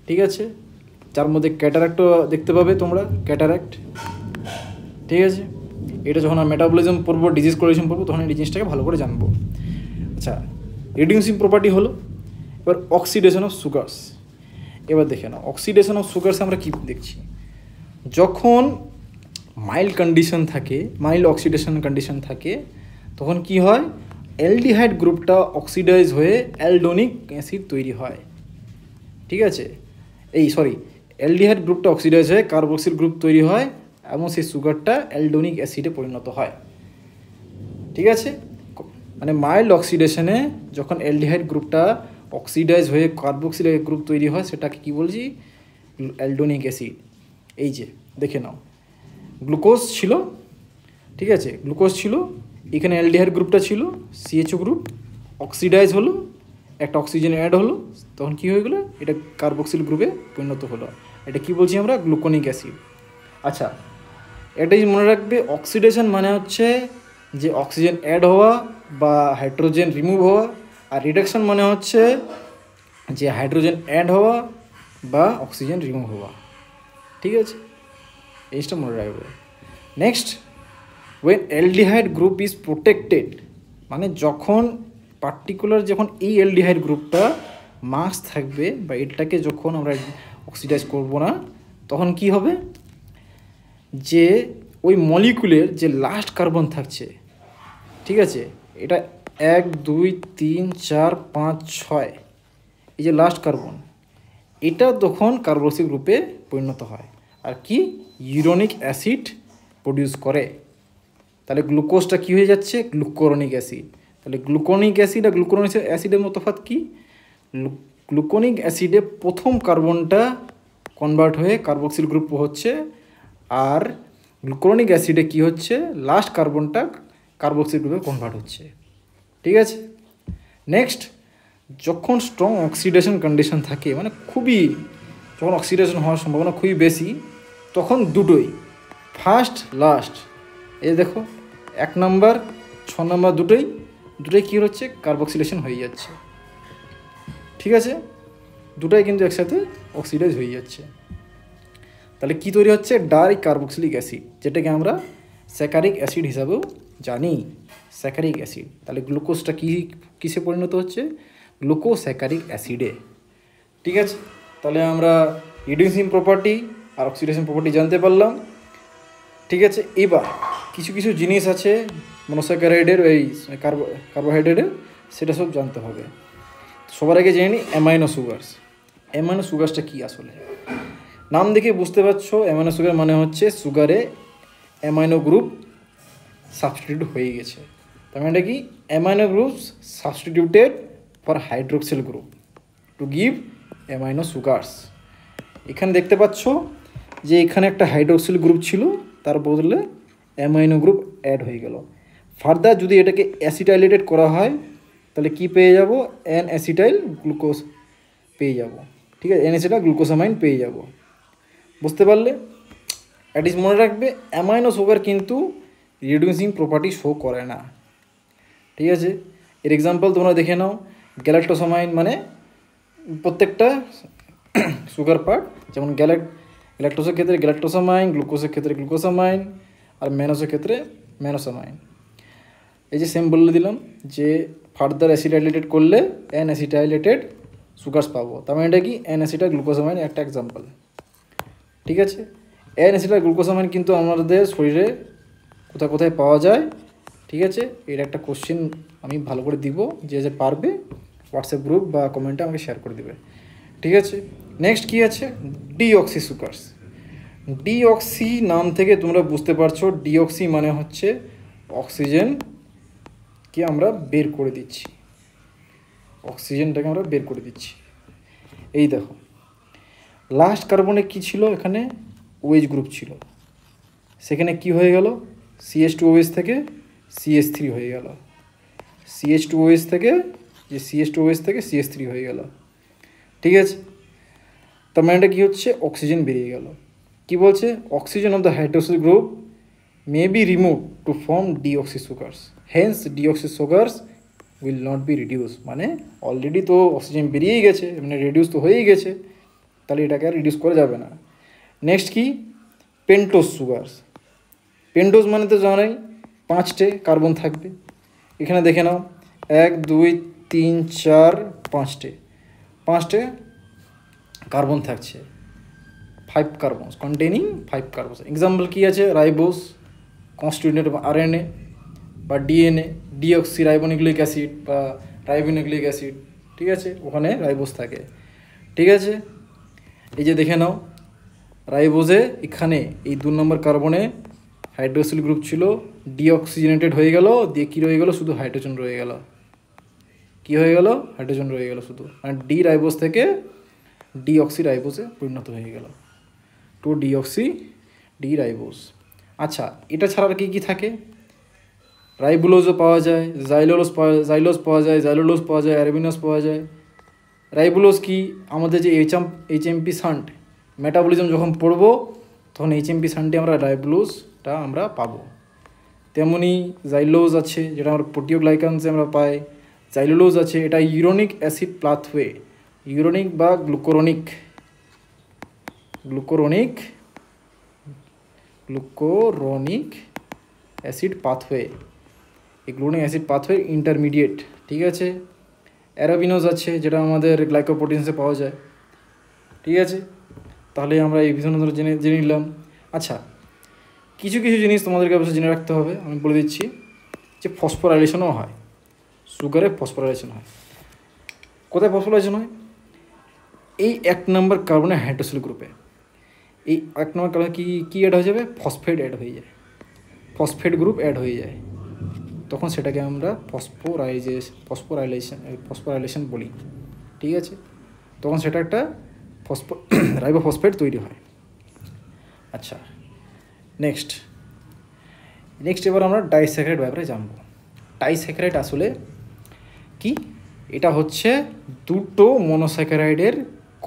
ঠিক আছে, যার মধ্যে ক্যাটারাক্টও দেখতে পাবে তোমরা, ক্যাটারাক্ট। ঠিক আছে, এটা যখন মেটাবলিজম পড়বো, ডিজিজ কোরিলেশন পড়বো, তখন এই জিনিসটাকে ভালো করে জানবো। আচ্ছা, রিডিউসিং প্রপার্টি হলো। এবার অক্সিডেশন অফ সুগারস। এবার দেখে নাও, অক্সিডেশন অফ সুগারস আমরা কী দেখছি? যখন মাইল্ড অক্সিডেশন কন্ডিশন থাকে, তখন কি হয়? অ্যালডিহাইড গ্রুপটা অক্সিডাইজ হয়ে অ্যালডোনিক অ্যাসিড তৈরি হয়। ঠিক আছে, অ্যালডিহাইড গ্রুপটা অক্সিডাইজ হয়ে কার্বক্সিল গ্রুপ তৈরি হয় এবং সেই সুগারটা অ্যালডোনিক অ্যাসিডে পরিণত হয়। ঠিক আছে, মানে মাইল্ড অক্সিডেশনে যখন অ্যালডিহাইড গ্রুপটা অক্সিডাইজ হয়ে কার্বক্সিল গ্রুপ তৈরি হয়, সেটাকে কী বলছি? অ্যালডোনিক অ্যাসিড। এই যে দেখে নাও, গ্লুকোজ ছিল, ঠিক আছে, গ্লুকোজ ছিল, এখানে অ্যালডিহাইড গ্রুপটা ছিল, সিএইচও গ্রুপ, অক্সিডাইজ হলো, একটা অক্সিজেন অ্যাড হলো, তখন কী হয়ে গেলো? এটা কার্বক্সিল গ্রুপে পরিণত হলো। এটা কি বলছি আমরা? গ্লুকোনিক অ্যাসিড। আচ্ছা, এটাই মনে রাখবে, অক্সিডেশন মানে হচ্ছে যে অক্সিজেন অ্যাড হওয়া বা হাইড্রোজেন রিমুভ হওয়া, আর রিডাকশন মানে হচ্ছে যে হাইড্রোজেন অ্যাড হওয়া বা অক্সিজেন রিমুভ হওয়া। ঠিক আছে, এই জিনিসটা মনে রাখবে। Next, when aldehyde group is protected, মানে যখন এই অ্যালডিহাইড গ্রুপটা মাস থাকবে বা এটাকে যখন আমরা অক্সিডাইজ করব না তখন কি হবে, যে ওই মলিকুলের যে লাস্ট কার্বন থাকছে, ঠিক আছে, এটা 1 2 3 4 5 6, এই যে লাস্ট কার্বন, এটা তখন কার্বক্সিল গ্রুপে পরিণত হয় আর কি ইউরোনিক অ্যাসিড প্রডিউস করে। তাহলে গ্লুকোজটা কী হয়ে যাচ্ছে, গ্লুকোরনিক অ্যাসিড। তাহলে গ্লুকোনিক অ্যাসিড আর গ্লুকোরনিক অ্যাসিডের তফাৎ কি, গ্লুকোনিক অ্যাসিডে প্রথম কার্বনটা কনভার্ট হয়ে কার্বক্সিল গ্রুপ হচ্ছে, আর গ্লুকোরনিক অ্যাসিডে কি হচ্ছে, লাস্ট কার্বনটা কার্বক্সিল গ্রুপে কনভার্ট হচ্ছে। ঠিক আছে, নেক্সট, যখন স্ট্রং অক্সিডেশন কন্ডিশন থাকে, মানে খুবই যখন অক্সিডেশন হওয়ার সম্ভাবনা খুবই বেশি, তখন দুটোই ফার্স্ট লাস্ট, এই দেখো 1 নম্বর 6 নম্বর দুটোই কী হচ্ছে, কার্বক্সিলেশন হয়ে যাচ্ছে। ঠিক আছে, দুটোই কিন্তু একসাথে অক্সিডাইজ হয়ে যাচ্ছে। তাহলে কি তৈরি হচ্ছে, ডাই কার্বক্সিলিক অ্যাসিড, যেটাকে আমরা স্যাকারিক অ্যাসিড হিসাবেও জানি, স্যাকারিক অ্যাসিড। তাহলে গ্লুকোজটা কিসে পরিণত হচ্ছে, গ্লুকোস্যাকারিক অ্যাসিডে। ঠিক আছে, তাহলে আমরা রিডিউসিং প্রপার্টি আর অক্সিডেশন প্রপার্টি জানতে পারলাম। ঠিক আছে, এবার কিছু কিছু জিনিস আছে মনোস্যাকারাইডের, এই কার্বোহাইড্রেটের, সেটা সব জানতে হবে। সবার আগে জেনে নিই অ্যামাইনো সুগারস। অ্যামাইনো সুগারসটা কী আসলে, নাম দেখে বুঝতে পারছো অ্যামাইনো সুগার মানে হচ্ছে সুগারে অ্যামাইনো গ্রুপ সাবস্টিটিউট হয়ে গেছে। তার মানে কি, amino groups substituted for hydroxyl group to give amino sugars. এখানে দেখতে পাচ্ছ যে এখানে একটা হাইড্রোক্সিল গ্রুপ ছিল, তার বদলে অ্যামাইনো গ্রুপ অ্যাড হয়ে গেল। ফার্দার যদি এটাকে অ্যাসিটাইলেটেড করা হয় তাহলে কি পেয়ে যাব, এন অ্যাসিটাইল গ্লুকোজ পেয়ে যাব। ঠিক আছে, এন অ্যাসিটাইল গ্লুকোসামাইন পেয়ে যাব। বুঝতে পারলে? অ্যাটলিস্ট মনে রাখবে অ্যামাইনো সুগার কিন্তু রিডিউসিং প্রপার্টি শো করে না। ঠিক আছে, এর এক্সাম্পল তোমরা দেখে নাও, গ্যালাক্টোসামাইন মানে প্রত্যেকটা সুগার পার্ট, যেমন গ্যালাক্টোসের ক্ষেত্রে গ্যালাক্টোসামাইন, গ্লুকোজের ক্ষেত্রে গ্লুকোসামাইন, আর ম্যানোসের ক্ষেত্রে ম্যানোসামাইন। এই যে সেম বলে দিলাম যে ফার্দার অ্যাসিটাইলেটেড করলে এন অ্যাসিটাইলেটেড সুগারস পাবো। তার মানে এটা কি, এন অ্যাসিটাইল গ্লুকোসামাইন একটা এক্সাম্পল। ঠিক আছে, এন অ্যাসিটাইল গ্লুকোসামাইন কিন্তু আমাদের শরীরে কোথায় কোথায় পাওয়া যায়। ঠিক আছে, এর একটা কোশ্চেন আমি ভালো করে দিব, যে যে পারবে হোয়াটসঅ্যাপ গ্রুপ বা কমেন্টে আমাকে শেয়ার করে দেবে। ঠিক আছে, নেক্সট কী আছে, ডিঅক্সি সুগারস। ডিঅক্সি নাম থেকে তোমরা বুঝতে পারছো, ডিঅক্সি মানে হচ্ছে অক্সিজেনকে আমরা বের করে দিচ্ছি, অক্সিজেনটাকে আমরা বের করে দিচ্ছি। এই দেখো লাস্ট কার্বনে কি ছিল, এখানে ওএইচ গ্রুপ ছিল, সেখানে কি হয়ে গেল, CH2OH থেকে CH3 হয়ে গেল, CH2OH থেকে যে CH2OH থেকে CH3 হয়ে গেল। ঠিক আছে, তার মানে কী হচ্ছে, অক্সিজেন বেরিয়ে গেল। কি বলছে, oxygen of the hydroxyl group may be remove to form deoxy sugars, hence deoxy sugars will not be reduce. মানে অলরেডি তো অক্সিজেন বেরিয়েই গেছে, মানে রিডিউস তো হয়েই গেছে, তাহলে এটাকে আর রিডিউস করা যাবে না। নেক্সট কি, পেন্টোজ সুগারস। পেন্টোজ মানে তো জানাই 5টে কার্বন থাকবে, এখানে দেখে নাও 1 2 3 4 5টে কার্বন থাকছে, 5 কার্বনস কন্টেনিং 5 কার্বনস। এক্সাম্পল কী আছে, রাইবোস কনস্টিটিউটেড অফ RNA বা DNA, ডিঅক্সি রাইবোনিউক্লিক অ্যাসিড বা রাইবোনিউক্লিক অ্যাসিড। ঠিক আছে, ওখানে রাইবোস থাকে। ঠিক আছে, এই যে দেখে নাও রাইবোজে এখানে এই 2 নম্বর কার্বনে হাইড্রোক্সিল গ্রুপ ছিল, ডিঅক্সিজেনেটেড হয়ে গেল, দিয়ে কী রয়ে গেল, শুধু হাইড্রোজেন রয়ে গেল। কী হয়ে গেল, হাইড্রোজেন রয়ে গেল শুধু, মানে ডি রাইবোস থেকে ডিঅক্সি রাইবোসে পরিণত হয়ে গেল, টু ডিঅক্সি ডি রাইবোস। আচ্ছা, এটা ছাড়া আর কী কী থাকে, রাইবুলোজও পাওয়া যায়, জাইলোজ পাওয়া যায়, জাইলোলোজ পাওয়া যায়, অ্যারবিনোজ পাওয়া যায়। রাইবুলোজ কি, আমাদের যে HMP শান্ট মেটাবলিজম যখন পড়বো তখন HMP শান্টে আমরা রাইবুলোজটা আমরা পাবো। তেমনি জাইলোজ আছে, যেটা আমরা প্রোটিওগ্লাইকানসে আমরা পাই। জাইলোলোজ আছে, এটা ইউরোনিক অ্যাসিড পাথওয়ে, ইউরোনিক বা গ্লুকোরনিক অ্যাসিড পাথওয়ে, এই গ্লুকোরনিক অ্যাসিড পাথওয়ে ইন্টারমিডিয়েট। ঠিক আছে, অ্যারাবিনোজ আছে, যেটা আমাদের গ্লাইকোপ্রোটিনসে পাওয়া যায়। ঠিক আছে, তাহলে আমরা এই বিষয়গুলো জেনে নিলাম। আচ্ছা, কিছু কিছু জিনিস তোমাদেরকে অবশ্যই জেনে রাখতে হবে, আমি বলে দিচ্ছি। যে ফসফোরাইলেশনও হয়, সুগারে ফসফোরাইলেশন হয়। কোথায় ফসফোরাইলেশন হয়? এই 1 নম্বর কার্বনের হাইড্রোক্সিল গ্রুপে। এই 1 নম্বর কার্বনে কী অ্যাড হয়ে যাবে? ফসফেট অ্যাড হয়ে যায়, ফসফেট গ্রুপ অ্যাড হয়ে যায়। তখন সেটাকে আমরা ফসফোরাইলেশন বলি। ঠিক আছে, তখন সেটা একটা রাইবোফসফেট তৈরি হয়। আচ্ছা, নেক্সট এবার আমরা ডাইস্যাকারাইড ব্যাপারে জানবো। ডাইস্যাকারাইড আসলে কি? এটা হচ্ছে দুটো মনোস্যাকারাইডের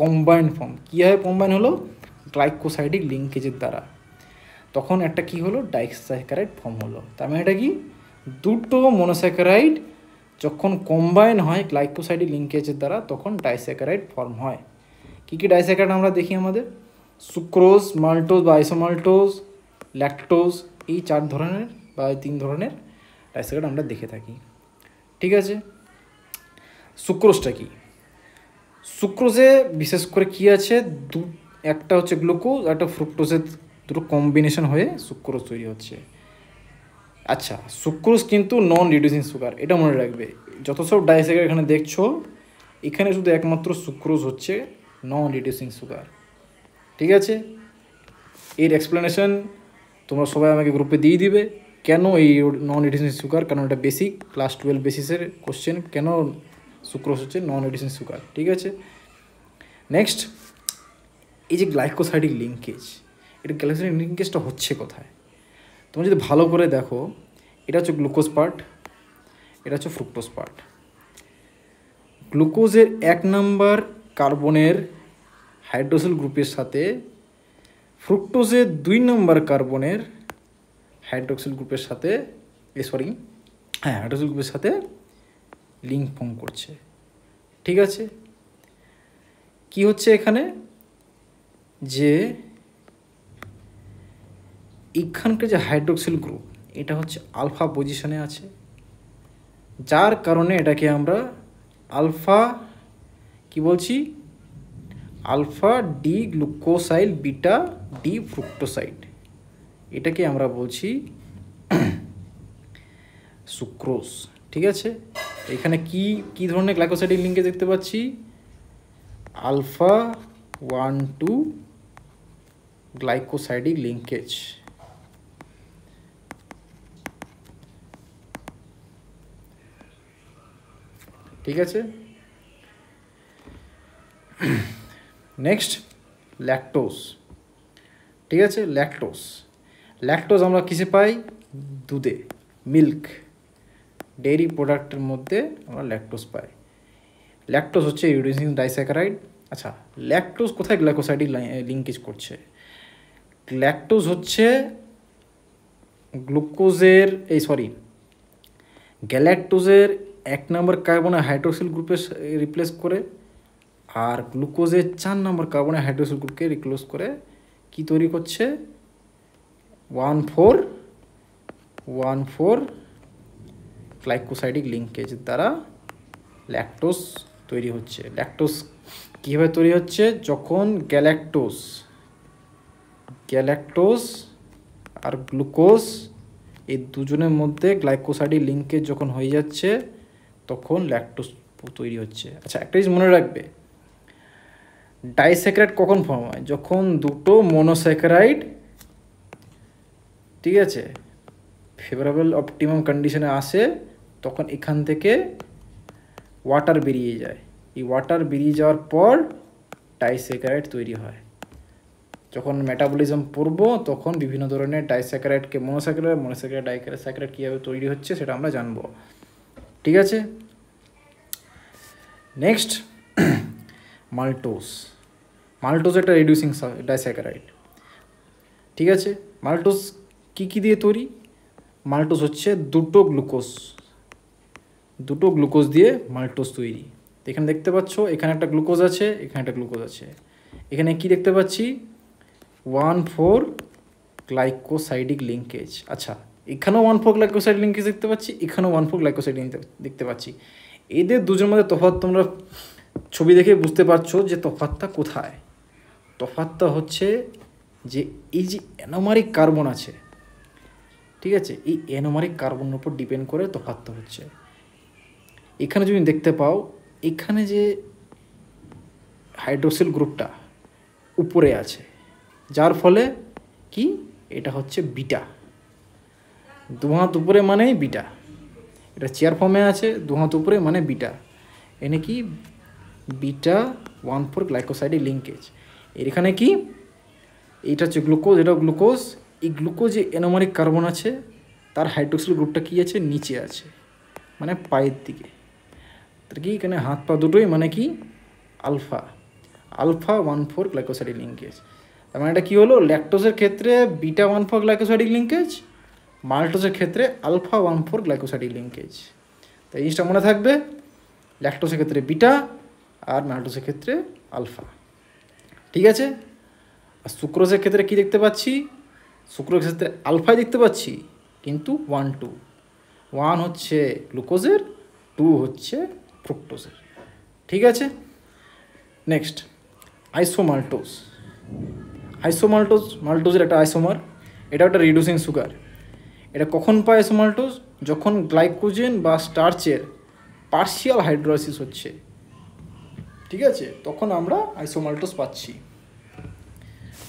কম্বাইন্ড ফর্ম। কীভাবে কম্বাইন হলো? গ্লাইকোসাইডিক লিঙ্কেজের দ্বারা। তখন একটা কি হলো? ডাইস্যাকারাইড ফর্ম হলো। তার মানে এটা কি? দুটো মনোস্যাকারাইড যখন কম্বাইন হয় গ্লাইকোসাইডিক লিঙ্কেজের দ্বারা, তখন ডাইস্যাকারাইড ফর্ম হয়। কী কী ডাইস্যাকারাইড আমরা দেখি? আমাদের সুক্রোজ, মাল্টোজ বা আইসোমাল্টোজ, ল্যাকটোজ, এই 4 ধরনের বা 3 ধরনের ডাইস্যাকারাইড আমরা দেখে থাকি। ঠিক আছে, সুক্রোজটা কি? সুক্রোজে বিশেষ করে কি আছে? একটা হচ্ছে গ্লুকোজ, একটা ফ্রুক্টোজের দুটো কম্বিনেশন হয়ে সুক্রোজ তৈরি হচ্ছে। আচ্ছা, সুক্রোজ কিন্তু নন রিডিউসিং সুগার, এটা মনে রাখবে। যত সব ডাইস্যাকারাইড এখানে দেখছো, এখানে শুধু একমাত্র সুক্রোজ হচ্ছে নন রিডিউসিং সুগার। ঠিক আছে, এর এক্সপ্লেনেশন তোমরা সবাই আমাকে গ্রুপে দিয়ে দিবে। কেন এই নন রিডিউসিং সুগার? কারণ এটা বেসিক ক্লাস 12 বেসিসের কোশ্চেন, কেন সুক্রোজ হচ্ছে নন রিডিউসিং সুগার। ঠিক আছে, নেক্সট, এই যে গ্লাইকোসাইডিক লিঙ্কেজ, এটা গ্লাইকোসাইডিক লিঙ্কেজটা হচ্ছে কোথায়? তোমরা যদি ভালো করে দেখো, এটা হচ্ছে গ্লুকোজ পার্ট, এটা হচ্ছে ফ্রুক্টোজ পার্ট। গ্লুকোজের 1 নম্বর কার্বনের হাইড্রোক্সিল গ্রুপের সাথে ফ্রুক্টোজের 2 নম্বর কার্বনের হাইড্রোক্সিল গ্রুপের সাথে হাইড্রোক্সিল গ্রুপের সাথে লিঙ্ক ফর্ম করছে। ঠিক আছে, কি হচ্ছে এখানে? যে এখানকার যে হাইড্রোক্সিল গ্রুপ, এটা হচ্ছে আলফা পজিশনে আছে, যার কারণে এটাকে আমরা আলফা কি বলছি? আলফা ডি গ্লুকোসাইল বিটা ডি ফ্রুক্টোসাইড, এটাকে আমরা বলছি সুক্রোজ। ঠিক আছে, এখানে কি ধরনের গ্লাইকোসাইডিক লিঙ্কেজ দেখতে পাচ্ছি? Alpha 1,2 glycosidic linkage. ঠিক আছে, নেক্সট ল্যাকটোজ। ঠিক আছে, ল্যাকটোজ আমরা কিসে পাই? দুধে, মিল্ক, ডেইরি প্রোডাক্টের মধ্যে আমরা ল্যাকটোজ পাই। ল্যাকটোজ হচ্ছে রিডিউসিং ডাইস্যাকারাইড। আচ্ছা, ল্যাকটোজ কোথায় গ্লাইকোসাইডিক লিঙ্কেজ করছে? ল্যাকটোজ হচ্ছে গ্লুকোজের গ্যালাক্টোজের 1 নম্বর কার্বনের হাইড্রোক্সিল গ্রুপে রিপ্লেস করে, আর গ্লুকোজের 4 নম্বর কার্বনের হাইড্রোক্সিল গ্রুপকে রিপ্লেস করে কি তৈরি করছে? 1,4 গ্লাইকোসাইডিক লিঙ্কেজ দ্বারা ল্যাকটোজ তৈরি হচ্ছে। ল্যাকটোজ কীভাবে তৈরি হচ্ছে? যখন গ্যালাক্টোজ আর গ্লুকোজ এই দুজনের মধ্যে গ্লাইকোসাইডিক লিঙ্কেজ যখন হয়ে যাচ্ছে, তখন ল্যাকটোজ তৈরি হচ্ছে। আচ্ছা, একটা জিনিস মনে রাখবে, ডাইস্যাকারাইড কখন ফর্ম হয়? যখন দুটো মনোস্যাকারাইড, ঠিক আছে, ফেভারেবল অপটিমাম কন্ডিশনে আসে, তখন এখান থেকে ওয়াটার বেরিয়ে যায়। এই ওয়াটার বেরিয়ে যাওয়ার পর ডাইস্যাকারাইড তৈরি হয়। যখন মেটাবলিজম পড়ব, তখন বিভিন্ন ধরনের ডাইস্যাকারাইডকে মনোস্যাকারাইড ডাইস্যাকারাইড কীভাবে তৈরি হচ্ছে সেটা আমরা জানবো। ঠিক আছে, নেক্সট মাল্টোজ একটা রিডিউসিং ডাইস্যাকারাইড। ঠিক আছে, মাল্টোজ কী দিয়ে তৈরি? মাল্টোজ হচ্ছে দুটো গ্লুকোজ দিয়ে মাল্টোজ তৈরি। এখানে দেখতে পাচ্ছ, এখানে একটা গ্লুকোজ আছে, এখানে একটা গ্লুকোজ আছে। এখানে কি দেখতে পাচ্ছি? 1,4 গ্লাইকোসাইডিক লিঙ্কেজ। আচ্ছা, এখানেও 1,4 গ্লাইকোসাইড লিঙ্কেজ দেখতে পাচ্ছি, এখানেও 1,4 গ্লাইকোসাইড দেখতে পাচ্ছি। এদের দুজনের মধ্যে তফাৎ তোমরা ছবি দেখে বুঝতে পারছো যে তফাৎটা কোথায়। তফাৎটা হচ্ছে যে এই যে অ্যানোমারিক কার্বন আছে, ঠিক আছে, এই অ্যানোমারিক কার্বনের উপর ডিপেন্ড করে তফাৎটা হচ্ছে। এখানে যদি দেখতে পাও, এখানে যে হাইড্রোক্সিল গ্রুপটা উপরে আছে, যার ফলে কি এটা হচ্ছে বিটা, দু হাত উপরে মানেই বিটা। এটা চেয়ার ফর্মে আছে, দু হাত উপরে মানে বিটা, এনে কি বিটা 1,4 গ্লাইকোসাইডের লিঙ্কেজ। এখানে কি এইটা হচ্ছে গ্লুকোজ, এটা গ্লুকোজ। এই গ্লুকোজে অ্যানোমারিক কার্বন আছে, তার হাইড্রোক্সিল গ্রুপটা কি আছে, নিচে আছে, মানে পায়ের দিকে। তার কি এখানে হাত পা দুটোই মানে কি আলফা, আলফা 1,4 গ্লাইকোসাইডিক লিঙ্কেজ। তার মানে এটা কী হলো, ল্যাকটোজের ক্ষেত্রে বিটা 1,4 গ্লাইকোসাইডিক লিঙ্কেজ, মাল্টোজের ক্ষেত্রে আলফা 1,4 গ্লাইকোসাইডিক লিঙ্কেজ। তো এই জিনিসটা মনে থাকবে, ল্যাকটোজের ক্ষেত্রে বিটা আর মাল্টোজের ক্ষেত্রে আলফা, ঠিক আছে। আর সুক্রোজের ক্ষেত্রে কী দেখতে পাচ্ছি, সুক্রোজের ক্ষেত্রে আলফাই দেখতে পাচ্ছি, কিন্তু 1,2, 1 হচ্ছে গ্লুকোজের, 2 হচ্ছে ফ্রুক্টোজের, ঠিক আছে। নেক্সট আইসোমাল্টোজ। মাল্টোজের একটা আইসোমার, এটা একটা রিডিউসিং সুগার। এটা কখন পায় আইসোমাল্টোজ, যখন গ্লাইকোজেন বা স্টার্চের পার্শিয়াল হাইড্রোলাইসিস হচ্ছে, ঠিক আছে, তখন আমরা আইসোমাল্টোজ পাচ্ছি,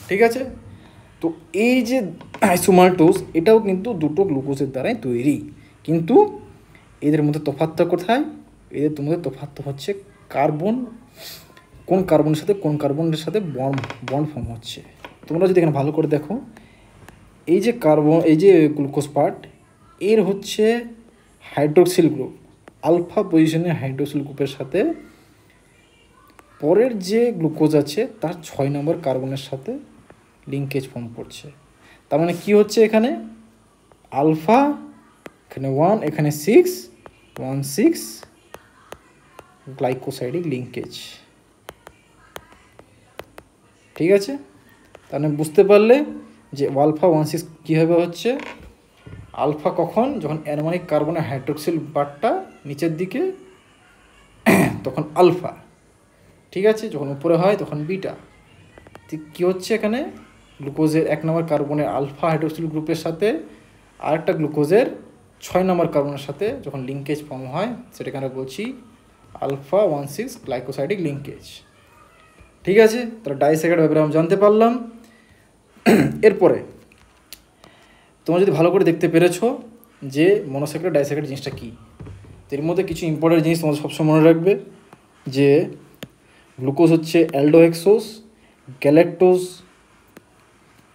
ঠিক আছে। তো এই যে আইসোমাল্টোজ, এটাও কিন্তু দুটো গ্লুকোজের দ্বারাই তৈরি, কিন্তু এদের মধ্যে তফাৎটা কোথায়, এদের মধ্যে তফাৎ হচ্ছে কার্বন, কোন কার্বনের সাথে বন্ড ফর্ম হচ্ছে। তোমরা যদি এখানে ভালো করে দেখো, এই যে কার্বন, এই যে গ্লুকোজ পার্ট, এর হচ্ছে হাইড্রোক্সিল গ্রুপ, আলফা পজিশনের হাইড্রোক্সিল গ্রুপের সাথে পরের যে গ্লুকোজ আছে তার 6 নম্বর কার্বনের সাথে লিঙ্কেজ ফর্ম করছে। তার মানে কী হচ্ছে, এখানে আলফা, এখানে 1, এখানে 6, 1,6 গ্লাইকোসাইডিক লিঙ্কেজ, ঠিক আছে। তাহলে বুঝতে পারলে যে আলফা 1,6 কীভাবে হচ্ছে, আলফা কখন, যখন অ্যানোমারিক কার্বনের হাইড্রোক্সিল বারটা নিচের দিকে তখন আলফা, ঠিক আছে, যখন উপরে হয় তখন বিটা। ঠিক কী হচ্ছে, এখানে গ্লুকোজের 1 নম্বর কার্বনের আলফা হাইড্রোক্সিল গ্রুপের সাথে আরেকটা গ্লুকোজের 6 নম্বর কার্বনের সাথে যখন লিঙ্কেজ ফর্ম হয়, সেটাকে আমরা বলছি আলফা 1,6 গ্লাইকোসাইডিক লিঙ্কেজ, ঠিক আছে। তাহলে ডাইস্যাকারাইড ব্যাপারে আমরা জানতে পারলাম। এরপরে তোমরা যদি ভালো করে দেখতে পেরেছো যে মনোস্যাকারাইড ডাইস্যাকারাইড জিনিসটা কী, এর মধ্যে কিছু ইম্পর্টেন্ট জিনিস তোমাদের সবসময় মনে রাখবে, যে গ্লুকোজ হচ্ছে অ্যালডোহেক্সোজ,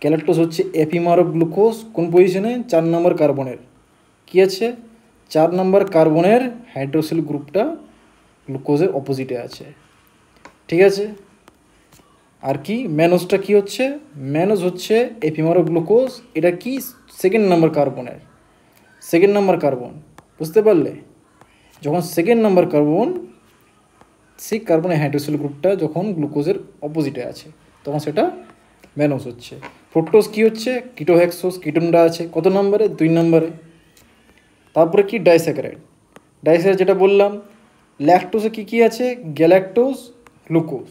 গ্যালাক্টোজ হচ্ছে এপিমার অফ গ্লুকোজ, কোন পজিশনে, 4 নম্বর কার্বনের, কী আছে, 4 নম্বর কার্বনের হাইড্রোক্সিল গ্রুপটা গ্লুকোজের অপোজিটে আছে, ঠিক আছে। আর কি ম্যানোজটা কী হচ্ছে, ম্যানোজ হচ্ছে এপিমার অফ গ্লুকোজ, এটা কি 2nd নম্বর কার্বনের, 2nd নম্বর কার্বন, বুঝতে পারলে। যখন 2nd নম্বর কার্বন, সেই কার্বনের হাইড্রোক্সিল গ্রুপটা যখন গ্লুকোজের অপোজিটে আছে, তখন সেটা ম্যানোজ হচ্ছে। ফ্রুক্টোজ কী হচ্ছে, কিটোহেক্সোজ, কিটোনটা আছে কত নম্বরে, 2 নম্বরে। তারপরে কি ডাইস্যাকারাইড, যেটা বললাম, ল্যাকটোজে কী আছে, গ্যালাক্টোজ, গ্লুকোজ।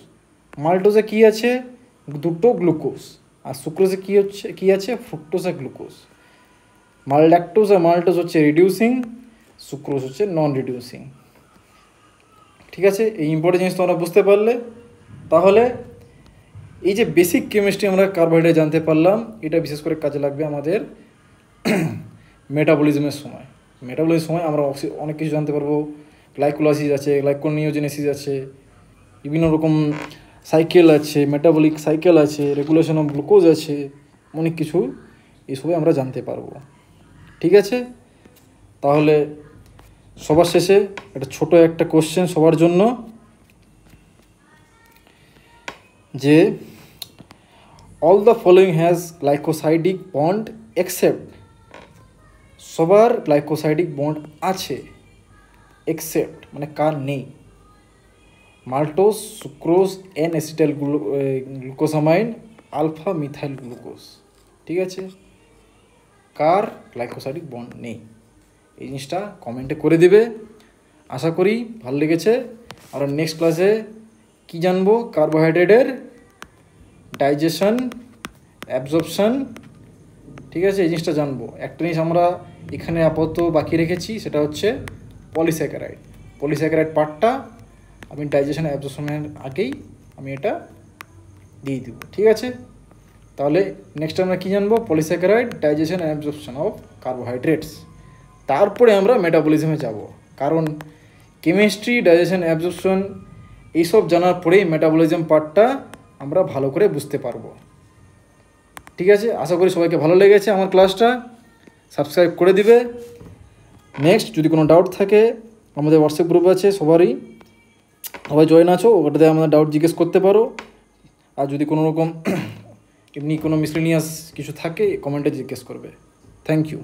মাল্টোজে কী আছে, দুটো গ্লুকোজ। আর সুক্রোজে কী আছে, ফ্রুক্টোজ আর গ্লুকোজ। ল্যাকটোজ আর মাল্টোজ হচ্ছে রিডিউসিং, সুক্রোজ হচ্ছে নন রিডিউসিং, ঠিক আছে। এই ইম্পর্টেন্ট জিনিস তোমরা বুঝতে পারলে। তাহলে এই যে বেসিক কেমিস্ট্রি আমরা কার্বোহাইড্রেট জানতে পারলাম, এটা বিশেষ করে কাজে লাগবে আমাদের মেটাবলিজমের সময়। আমরা অনেক কিছু জানতে পারবো, গ্লাইকোলাইসিস আছে, গ্লাইকোনিওজেনেসিস আছে, বিভিন্ন রকম সাইকেল আছে, মেটাবলিক সাইকেল আছে, রেগুলেশন অফ গ্লুকোজ আছে, অনেক কিছু এসবে আমরা জানতে পারবো, ঠিক আছে। তাহলে সবার শেষে একটা ছোট একটা কোশ্চেন সবার জন্য, যে all the following has glycosidic bond except, সবার গ্লাইকোসাইডিক বন্ড আছে, এক্সেপ্ট মানে কার নেই, maltose, sucrose, N acetyl glucosamine, alpha methyl glucose, ঠিক আছে। কার গ্লাইকোসাইডিক বন্ড নেই, এই জিনিসটা কমেন্টে করে দেবে। আশা করি ভালো লেগেছে। আর নেক্সট ক্লাসে কি জানবো, কার্বোহাইড্রেটের ডাইজেশন, অ্যাবজর্পশন, ঠিক আছে, এই জিনিসটা জানবো। একটা জিনিস আমরা এখানে আপাতত বাকি রেখেছি, সেটা হচ্ছে পলিস্যাকারাইড। পলিস্যাকারাইড পার্টটা আমি ডাইজেশন অ্যাবজর্পশনের আগেই আমি এটা দিয়ে দেবো, ঠিক আছে। তাহলে নেক্সট আমরা কী জানবো, polysaccharide, digestion and absorption of carbohydrates. তারপরে আমরা মেটাবলিজমে যাব, কারণ কেমিস্ট্রি, ডাইজেশন, অ্যাবজর্পশন এইসব জানার পরেই মেটাবলিজম পার্টটা আমরা ভালো করে বুঝতে পারবো, ঠিক আছে। আশা করি সবাইকে ভালো লেগেছে আমার ক্লাসটা, সাবস্ক্রাইব করে দিবে। নেক্সট যদি কোনো ডাউট থাকে, আমাদের হোয়াটসঅ্যাপ গ্রুপ আছে, সবাই জয়েন আছো, ওটাতে আমাদের ডাউট জিজ্ঞেস করতে পারো। আর যদি কোনো রকম এমনি কোনো মিসলেনিয়াস কিছু থাকে কমেন্টে জিজ্ঞেস করবে। Thank you.